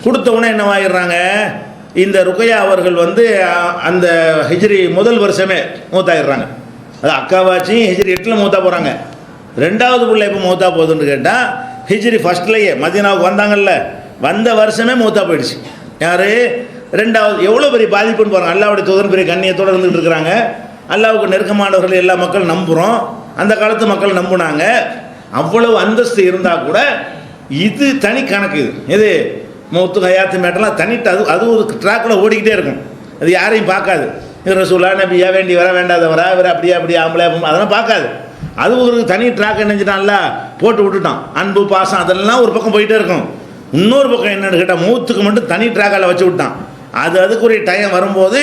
கொடுத்த உடனே என்னவாயிடுறாங்க, இந்த ருக்கையா அவர்கள் வந்து அந்த ஹிஜ்ரி முதல் வருஷமே மௌத்தாயிடுறாங்க. அது அக்காவாச்சி ஹிஜ்ரி 8 மௌத்தா போகிறாங்க. 2வது பிள்ளை எப்போ மௌத்தா போகுதுன்னு கேட்டால் ஹிஜ்ரி ஃபஸ்ட்லேயே மதீனாவுக்கு வந்தாங்கல்ல, வந்த வருஷமே மௌத்தா போயிடுச்சு. யார்? 2வது. எவ்வளோ பெரிய பாதிப்புன்னு பாருங்கள். அல்லாஹ்வுடைய தூதர் பெரிய கண்ணியத்தோடு இருந்துகிட்டு இருக்கிறாங்க. அல்லாஹ்வுக்கு நெருக்கமானவர்கள் எல்லா மக்கள் நம்புகிறோம். அந்த காலத்து மக்கள் நம்பினாங்க. அவ்வளவு அந்தஸ்து இருந்தால் கூட இது தனி கணக்கு. இது மௌத்து ஹயாத்து மேட்டெல்லாம் தனிட்டு அது ஒரு ட்ராக்கில் ஓடிக்கிட்டே இருக்கும். அது யாரையும் பார்க்காது. இது ரசூலுல்லாஹ் நபியா, வேண்டி வர வேண்டாதவரா, இவர் அப்படியே ஆம்பளை அதெல்லாம் பார்க்காது. அது ஒரு தனி ட்ராக் நினைச்சிட்டான்ல, போட்டு விட்டுட்டான். அன்பு பாசம் அதெல்லாம் ஒரு பக்கம் போயிட்டே இருக்கும். இன்னொரு பக்கம் என்னென்னு கேட்டால் மௌத்துக்கு மட்டும் தனி ட்ராக்கால் வச்சு விட்டான். அதுக்குரிய டைம் வரும்போது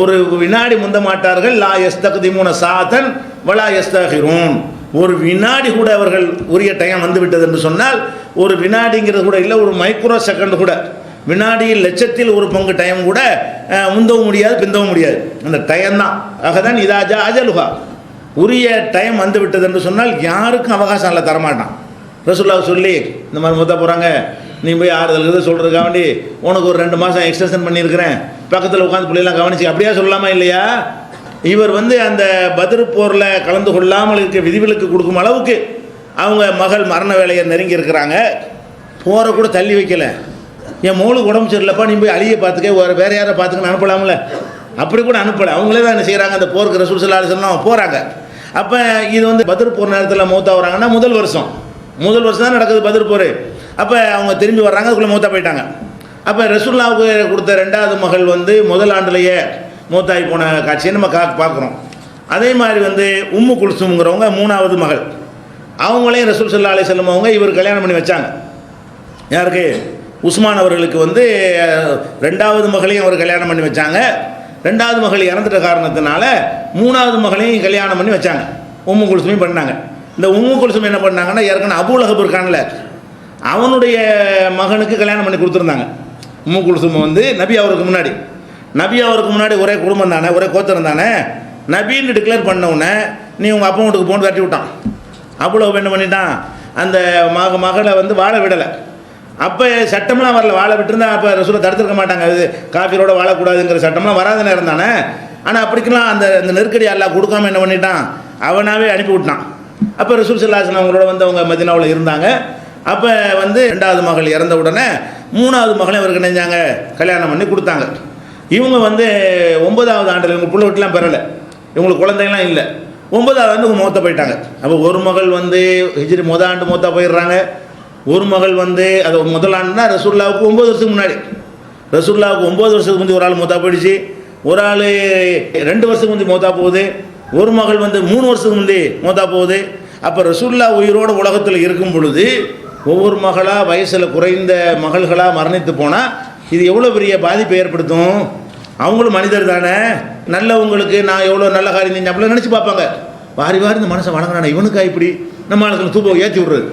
ஒரு வினாடி முந்த மாட்டார்கள். லா யஸ்தக்திமூன சாத்தன் வலா யஸ்தகிரூன். ஒரு வினாடி கூட அவர்கள் உரிய டைம் வந்து விட்டது என்று சொன்னால், ஒரு வினாடிங்கிறது கூட இல்லை, ஒரு மைக்ரோ செகண்ட் கூட, வினாடியில் லட்சத்தில் ஒரு பங்கு டைம் கூட முந்தவும் முடியாது, பிந்தவும் முடியாது. அந்த டைம் தான். ஆகதான் இதாஜா அஜலுகா, உரிய டைம் வந்து விட்டது என்று சொன்னால் யாருக்கும் அவகாசம் இல்லை, தரமாட்டான். ரசூலுல்லாஹ் சொல்லி இந்த மாதிரி மொத்த போகிறாங்க, நீ போய் ஆறுதல் சொல்கிறதுக்காக வேண்டி உனக்கு ஒரு 2 மாதம் எக்ஸ்டென்ஷன் பண்ணியிருக்கிறேன், பக்கத்தில் உட்காந்து பிள்ளைலாம் கவனிச்சு, அப்படியா சொல்லலாமா இல்லையா? இவர் வந்து அந்த பத்ர் போரில் கலந்து கொள்ளாமல் இருக்க விதிவிலக்கு கொடுக்கும் அளவுக்கு அவங்க மகள் மரண வேலையை நெருங்கி இருக்கிறாங்க. போரை கூட தள்ளி வைக்கலை. என் மோளுக்கு உடம்பு சரியில்லப்பா, நீ போய் அழியை பார்த்துக்க, வேறு யாரை பார்த்துக்கன்னு அனுப்பலாம்ல, அப்படி கூட அனுப்பலை. அவங்களே தான் என்ன செய்கிறாங்க, அந்த போருக்கு ரசூல் ஸல்லல்லாஹு அலைஹி வஸல்லம் போகிறாங்க. அப்போ இது வந்து பத்ர் போர் நேரத்தில் மௌத்தா வராங்கன்னா முதல் வருஷம் தான் நடக்குது பத்ர் போர். அப்போ அவங்க திரும்பி வர்றாங்க, அதுக்குள்ளே மௌத்தா போயிட்டாங்க. அப்போ ரசூலுல்லாஹ்வுக்கு கொடுத்த 2வது மகள் வந்து முதல் ஆண்டுலேயே மௌத்தாகி போன காட்சியை நம்ம பார்க்குறோம். அதே மாதிரி வந்து உம்மு குல்சும்ங்கிறவங்க 3வது மகள். அவங்களையும் ரசூல் ஸல்லல்லாஹு அலைஹி வஸல்லம் அவங்க இவர் கல்யாணம் பண்ணி வச்சாங்க. யாருக்கு? உஸ்மான் அவர்களுக்கு வந்து 2வது மகளையும் அவர் கல்யாணம் பண்ணி வச்சாங்க. 2வது மகள் இறந்துட்ட காரணத்தினால 3வது மகளையும் கல்யாணம் பண்ணி வச்சாங்க. உம்மு குல்சுமையும் பண்ணாங்க. இந்த உம்மு குல்சும் என்ன பண்ணாங்கன்னா, ஏற்கனவே அபூ லஹப் இருக்கான்ல, அவனுடைய மகனுக்கு கல்யாணம் பண்ணி கொடுத்துருந்தாங்க. உம்மு குல்சும் வந்து நபி அவருக்கு முன்னாடி ஒரே குடும்பம் தானே, ஒரே கோத்திரம் தானே. நபின்னு டிக்ளேர் பண்ணவுடனே நீ உங்கள் அப்பா வீட்டுக்கு போன்னு தட்டி விட்டான். அபூ லஹப் என்ன பண்ணிட்டான், அந்த மகளை வந்து வாழ விடலை. அப்போ சட்டம்லாம் வரல. வாழை விட்டுருந்தா அப்போ ரசூலை தடுத்துருக்க மாட்டாங்க. அது காஃபிரோட வாழக்கூடாதுங்கிற சட்டம்லாம் வராத நேரம் தானே. ஆனால் அப்படிக்கெல்லாம் அந்த நெருக்கடி அல்லாஹ் கொடுக்காம என்ன பண்ணிட்டான், அவனாவே அனுப்பி விட்டான். அப்போ ரசூல் ஸல்லல்லாஹு அலைஹி வஸல்லம் அவங்களோட வந்து அவங்க மதீனாவில் இருந்தாங்க. அப்போ வந்து 2வது மகள் இறந்த உடனே 3வது மகளை அவருக்கு நினைஞ்சாங்க கல்யாணம் பண்ணி கொடுத்தாங்க. இவங்க வந்து 9வது ஆண்டில் இவங்க புள்ள வீட்டுலாம் பெறலை, இவங்களுக்கு குழந்தைங்களாம் இல்லை. 9வது ஆண்டு மௌத்தா போயிட்டாங்க. அப்போ ஒரு மகள் வந்து ஹிஜ்ரி முதல் ஆண்டு மௌத்தா போயிடுறாங்க. ஒரு மகள் வந்து அது முதல் ஆண்டுனா ரசூலுல்லாஹ்வுக்கு 9 வருஷத்துக்கு முன்னாடி, ரசூலுல்லாஹ்வுக்கு 9 வருஷத்துக்கு முந்தி ஒரு ஆள் மௌத்தா போயிடுச்சு. ஒரு ஆள் 2 வருஷத்துக்கு முந்தி மௌத்தா போகுது. ஒரு மகள் வந்து 3 வருஷத்துக்கு முந்தி மூத்தா போகுது. அப்போ ரசூல்லா உயிரோடு உலகத்தில் இருக்கும் பொழுது ஒவ்வொரு மகளாக வயசில் குறைந்த மகள்களாக மரணித்து போனால் இது எவ்வளோ பெரிய பாதிப்பை ஏற்படுத்தும். அவங்களும் மனிதர் தானே, நல்லவங்களுக்கு நான் எவ்வளோ நல்ல காரியம் செஞ்சேன் அப்படிலாம் நினச்சி பார்ப்பாங்க. வாரி வாரி இந்த மனுஷன் வணங்கினானே, இவனுக்கா இப்படி நம்ம ஆளுக்கு தூக்கம் ஏற்றி விட்றது,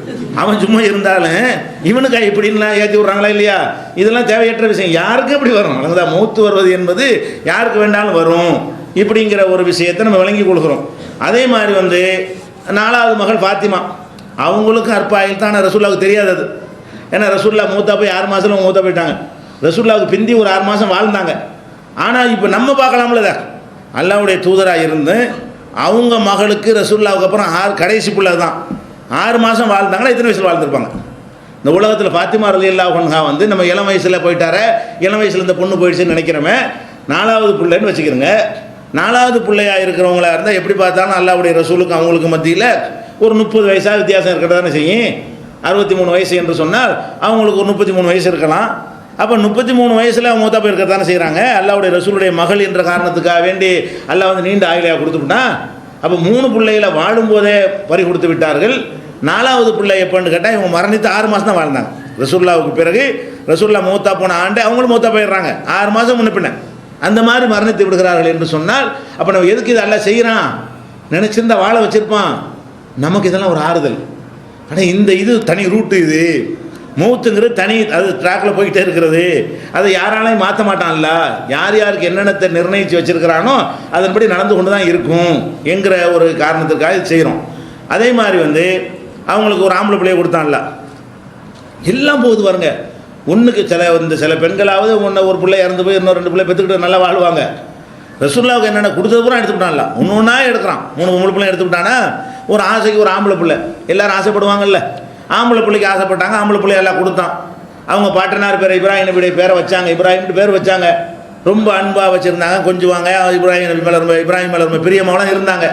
அவன் சும்மா இருந்தாலும் இவனுக்கா இப்படின்லாம் ஏற்றி விட்றாங்களா இல்லையா? இதெல்லாம் தேவையற்ற விஷயம். யாருக்கு எப்படி வரும்? வழங்குதா மௌத்து வருவது என்பது யாருக்கு வேண்டாலும் வரும் இப்படிங்கிற ஒரு விஷயத்தை நம்ம விளங்கி கொள்கிறோம். அதே மாதிரி வந்து 4வது மகள் ஃபாத்திமா, அவங்களுக்கும் அற்பாயில் தான். ரசூல்லாவுக்கு தெரியாது அது. ஏன்னா ரசூல்லா மூத்தா போய் 6 மாதத்தில் மூத்தா போயிட்டாங்க. ரசூல்லாவுக்கு பிந்தி ஒரு 6 மாதம் வாழ்ந்தாங்க. ஆனால் இப்போ நம்ம பார்க்கலாம்ல, அல்லாஹ்வுடைய தூதராக இருந்து அவங்க மகளுக்கு ரசூல்லாவுக்கு அப்புறம் கடைசி பிள்ளை தான் 6 மாதம் வாழ்ந்தாங்கன்னா எத்தனை வயசில் வாழ்ந்துருப்பாங்க? இந்த உலகத்தில் ஃபாத்திமா ரலியல்லாஹு அன்ஹா வந்து நம்ம இளம் வயசில் போயிட்டார, இளம் வயசில் இந்த பொண்ணு போயிடுச்சுன்னு நினைக்கிறோமே, 4வது பிள்ளைன்னு வச்சுக்கிறோங்க. 4வது பிள்ளையாக இருக்கிறவங்களா இருந்தால் எப்படி பார்த்தாலும் அல்லாஹ்வுடைய ரசூலுக்கு அவங்களுக்கு மத்தியில் ஒரு 30 வயசாக வித்தியாசம் இருக்கிறது தானே செய்யும். 63 வயசு என்று சொன்னால் அவங்களுக்கு ஒரு 33 வயசு இருக்கலாம். அப்போ 33 வயசில் அவங்க மூத்தா போய் இருக்கிறது தானே செய்கிறாங்க. அல்லாஹ்வுடைய ரசூலுடைய மகள் என்ற காரணத்துக்காக வேண்டி அல்லாஹ் வந்து நீண்ட ஆயுளையாக கொடுத்துவிட்டான். அப்போ 3 பிள்ளைகளை வாழும்போதே பறி கொடுத்து விட்டார்கள். 4வது பிள்ளை எப்போன்னு கேட்டால் இவங்க மரணித்து 6 மாதம் தான் வாழ்ந்தாங்க. ரசூல்லாவுக்கு பிறகு ரசூல்லா மூத்தா போன ஆண்டு அவங்களும் மூத்தா போயிடுறாங்க. 6 மாதம் முன்ன அந்த மாதிரி மரணித்து விடுகிறார்கள் என்று சொன்னால் அப்போ நம்ம எதுக்கு இது எல்லாம் செய்கிறான்? நினச்சிருந்தா வாழ வச்சுருப்பான். நமக்கு இதெல்லாம் ஒரு ஆறுதல். ஆனால் இந்த இது தனி ரூட்டு, இது மௌத்துங்கிறது தனி, அது ட்ராக்கில் போய்கிட்டே இருக்கிறது. அதை யாராலையும் மாற்ற மாட்டான்ல. யார் யாருக்கு என்னென்னத்தை நிர்ணயித்து வச்சுருக்கிறானோ அதன்படி நடந்து கொண்டு தான் இருக்கும் என்கிற ஒரு காரணத்திற்காக இது செய்கிறோம். அதே மாதிரி வந்து அவங்களுக்கு ஒரு ஆம்பளை பிள்ளையை கொடுத்தான்ல, எல்லாம் போகுது பாருங்க. ஒன்றுக்கு சில பெண்களாவது ஒரு பிள்ளை இறந்து போய் இன்னும் 2 பிள்ளை பெற்றுக்கிட்டு நல்லா வாழ்வாங்க. ரசூலுல்லாவுக்கு என்னென்ன கொடுத்தது பூரா எடுத்துக்கிட்டான்ல, ஒன்றா எடுக்கிறான். 3 பொம்பளை பிள்ளை எடுத்துக்கிட்டானா ஒரு ஆசைக்கு ஒரு ஆம்பளை பிள்ளை. எல்லோரும் ஆசைப்படுவாங்கல்ல, ஆம்பளை பிள்ளைக்கு ஆசைப்பட்டாங்க, ஆம்பளை பிள்ளை எல்லாம் கொடுத்தான். அவங்க பாட்டனார் பேரை இப்ராஹிம் நபியுடைய பேரை வச்சாங்க, இப்ராஹிம்னு பேர் வச்சாங்க. ரொம்ப அன்பாக வச்சுருந்தாங்க, கொஞ்சுவாங்க. இப்ராஹிம் நபி மேலே ரொம்ப பிரியமாவெல்லாம் இருந்தாங்க.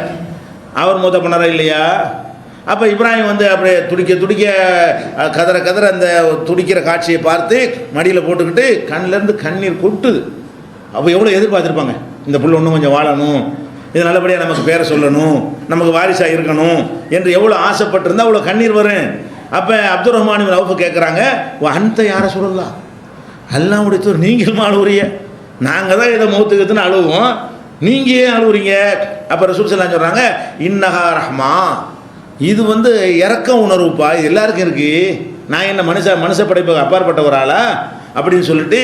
அவர் மூத்த பண்ணாரா இல்லையா? அப்போ இப்ராஹிம் வந்து அப்படியே துடிக்க கதற அந்த துடிக்கிற காட்சியை பார்த்து மடியில் போட்டுக்கிட்டு கண்ணிலேருந்து கண்ணீர் கொட்டுது. அப்போ எவ்வளோ எதிர்பார்த்துருப்பாங்க, இந்த புள்ள இன்னும் கொஞ்சம் வாழணும், இது நல்லபடியாக நமக்கு பேரை சொல்லணும், நமக்கு வாரிசாக இருக்கணும் என்று எவ்வளோ ஆசைப்பட்டிருந்தால் அவ்வளோ கண்ணீர் வரும். அப்போ அப்துல் ரஹ்மான் இப்னு அவுஃப் கேட்குறாங்க, அந்த யாரை சொல்லலாம், அல்லாஹ்வுடைய தூதர் நீங்கள் அழுவுறிய, நாங்கள் தான் இதை மௌத்துக்குன்னு அழுவோம், நீங்கள் ஏன் அழுவுறீங்க? அப்போ ரசூல் ஸல்லல்லாஹு அலைஹி வஸல்லம் சொல்கிறாங்க, இன்னஹா ரஹ்மா, இது வந்து இறக்க உணர்வுப்பா, இது எல்லாருக்கும் இருக்குது. நான் என்ன மனுஷ படைப்பு அப்பாற்பட்ட ஒரு ஆளா அப்படின்னு சொல்லிட்டு,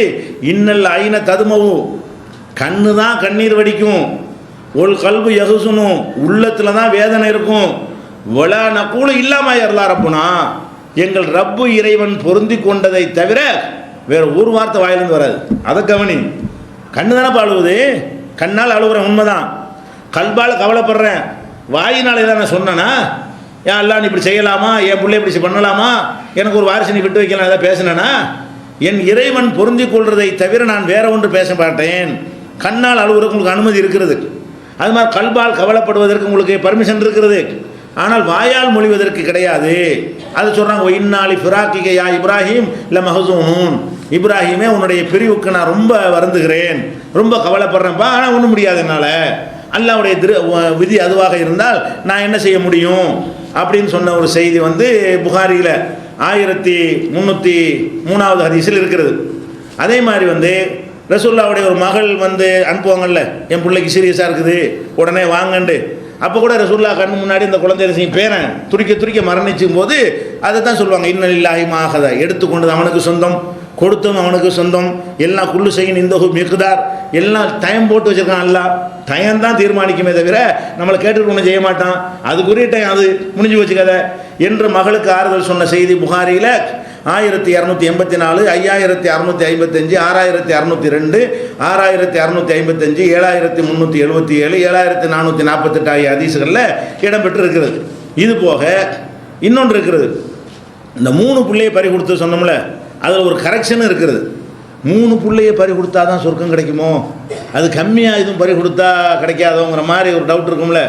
இன்னல் ஐன ததுமவு, கண்ணு தான் கண்ணீர் வடிக்கும், ஒரு கல்பு யகுசுனும், உள்ளத்தில் தான் வேதனை இருக்கும், வலா நக்கூல இல்லாமல் எறலா ரப்புனா, எங்கள் ரப்பு இறைவன் பொருந்தி கொண்டதை தவிர வேறு ஒரு வார்த்தை வாயிலிருந்து வராது. அதை கவனி. கண்ணு தானே அழுவுது, கண்ணால் அழுகுறேன் உண்மைதான், கல்பால் கவலைப்படுறேன், வாயினாலே தான் நான் சொன்னேன்னா, ஏன் அல்லா நீ இப்படி செய்யலாமா, என் பிள்ளை இப்படி பண்ணலாமா, எனக்கு ஒரு வாரிசு நீ விட்டு வைக்கலாம் ஏதாவது பேசினேன்னா, என் இறைவன் பொருந்தி கொள்வதை தவிர நான் வேற ஒன்று பேச மாட்டேன். கண்ணால் அழுகுறதுக்கு உங்களுக்கு அனுமதி இருக்கிறது, அது மாதிரி கல்பால் கவலைப்படுவதற்கு உங்களுக்கு பர்மிஷன் இருக்கிறது, ஆனால் வாயால் மொழிவதற்கு கிடையாது. அது சொல்கிறாங்க, இன்னாலி ஃபிராக்கிக யா இப்ராஹிம் இல்லை மஹசூன், இப்ராஹிமே உன்னுடைய பிரிவுக்கு நான் ரொம்ப வருந்துகிறேன், ரொம்ப கவலைப்படுறேன்ப்பா, ஆனால் ஒன்றும் முடியாது என்னால், அல்லாஹ்வுடைய விதி அதுவாக இருந்தால் நான் என்ன செய்ய முடியும் அப்படின்னு சொன்ன ஒரு செய்தி வந்து புகாரியில் 1303வது ஹதீஸில் இருக்கிறது. அதே மாதிரி வந்து ரசூலுல்லாஹ்வுடைய ஒரு மகள் வந்து அனுப்புவாங்கல்ல, என் பிள்ளைக்கு சீரியஸாக இருக்குது உடனே வாங்கண்டு, அப்போ கூட ரசூலுல்லாஹ் கண்ணு முன்னாடி இந்த குழந்தை பேரன் துடிக்க மரணிச்சும் போது அதை தான் சொல்லுவாங்க, இன்னலில்லாஹி மாஹத, எடுத்துக்கொண்டது அவனுக்கு சொந்தம், கொடுத்தும் அவனுக்கு சொந்தம், எல்லாம் குள்ளு செய்யும் இந்த மிகுதார், எல்லாம் டைம் போட்டு வச்சுருக்கான். அல்ல டைம் தான் தீர்மானிக்குமே தவிர நம்மளை கேட்டுட்டு ஒன்றும் செய்ய மாட்டான், அதுக்குரிய டைம் அது முடிஞ்சு வச்சுக்கத என்று மகளுக்கு ஆறுதல் சொன்ன செய்தி புகாரியில் 1284, 5655, 6602, 6655, 7377, 7448 ஆகிய ஹதீஸ்களில் இடம்பெற்று இருக்கிறது. இது போக இன்னொன்று இருக்கிறது, இந்த 3 பிள்ளையை பறி கொடுத்து சொன்னோம்ல, அதில் ஒரு கரெக்ஷன் இருக்கிறது. 3 பிள்ளையை பறி கொடுத்தா தான் சொர்க்கம் கிடைக்குமோ, அது கம்மியாக இதுவும் பறி கொடுத்தா கிடைக்காதோங்கிற மாதிரி ஒரு டவுட் இருக்கும்ல.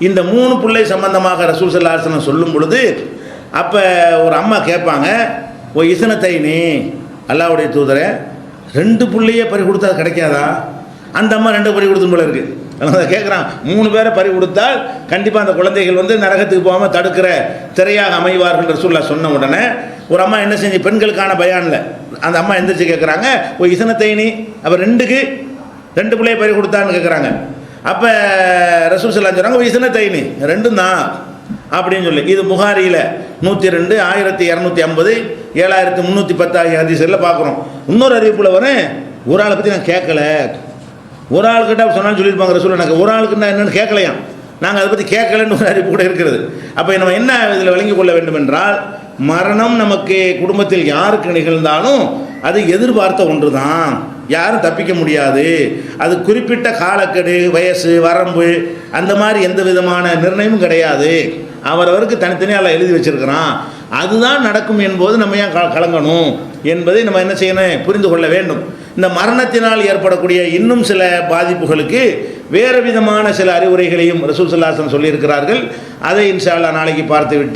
இந்த 3 பிள்ளை சம்பந்தமாக ரசூல் ஸல்லல்லாஹு அலைஹி வஸல்லம் சொல்லும் பொழுது அப்போ ஒரு அம்மா கேட்பாங்க, ஓ இசனத்தைனி, அல்லாஹ்வுடைய தூதரே 2 பிள்ளையே பறி கொடுத்தா கிடைக்காதா? அந்த அம்மா 2 பறி கொடுத்து போல இருக்குது. அதை கேட்குறான். 3 பேரை பறி கொடுத்தால் கண்டிப்பாக அந்த குழந்தைகள் வந்து நரகத்துக்கு போகாமல் தடுக்கிற திரையாக அமைவார்கள் ரசூலுல்லாஹ் சொன்ன உடனே ஒரு அம்மா என்ன செஞ்சு, பெண்களுக்கான பயானில் அந்த அம்மா எந்திரிச்சு கேட்குறாங்க, ஒரு இசனத்தைனி அப்போ 2 பிள்ளையை பறி கொடுத்தான்னு கேட்குறாங்க. அப்போ ரசூல் ஸல்லல்லாஹு சொல்கிறாங்க, ஒரு இசனத்தைனி 2 தான் அப்படின்னு சொல்லி. இது புகாரியில் 102, 1250, 7310 ஆகிய ஹதீஸ்களில் பார்க்குறோம். இன்னொரு அறிவிப்பில் வரும், ஒரு ஆளை பற்றி நான் கேட்கல, ஒரு ஆளுக்கிட்ட சொன்னாலும் சொல்லியிருப்பாங்க ரசூல், எனக்கு ஒரு ஆளுக்கு நான் என்னென்னு கேட்கலையாம், நாங்கள் அதை பற்றி கேட்கலன்னு ஒரு அறிவிப்பு கூட இருக்கிறது. அப்போ நம்ம என்ன இதில் விளங்கிக் கொள்ள வேண்டும் என்றால், மரணம் நமக்கு குடும்பத்தில் யாருக்கு நிகழ்ந்தாலும் அது எதிர்பார்த்த ஒன்று தான், யாரும் தப்பிக்க முடியாது. அது குறிப்பிட்ட காலக்கெடு, வயசு, வரம்பு அந்த மாதிரி எந்த விதமான நிர்ணயமும் கிடையாது. அவரவருக்கு தனித்தனியாக எழுதி வச்சிருக்கிறான். அதுதான் நடக்கும் என்பது நம்ம ஏன் கலங்கணும் என்பதை நம்ம என்ன செய்யணும், புரிந்து கொள்ள வேண்டும். இந்த மரணத்தினால் ஏற்படக்கூடிய இன்னும் சில பாதிப்புகளுக்கு வேறு விதமான சில அறிவுரைகளையும் ரசூல் ஸல்லல்லாஹு அலைஹி வஸல்லம் சொல்லியிருக்கிறார்கள். அதை இன்ஷா அல்லாஹ் நாளைக்கு பார்த்துவிட்டு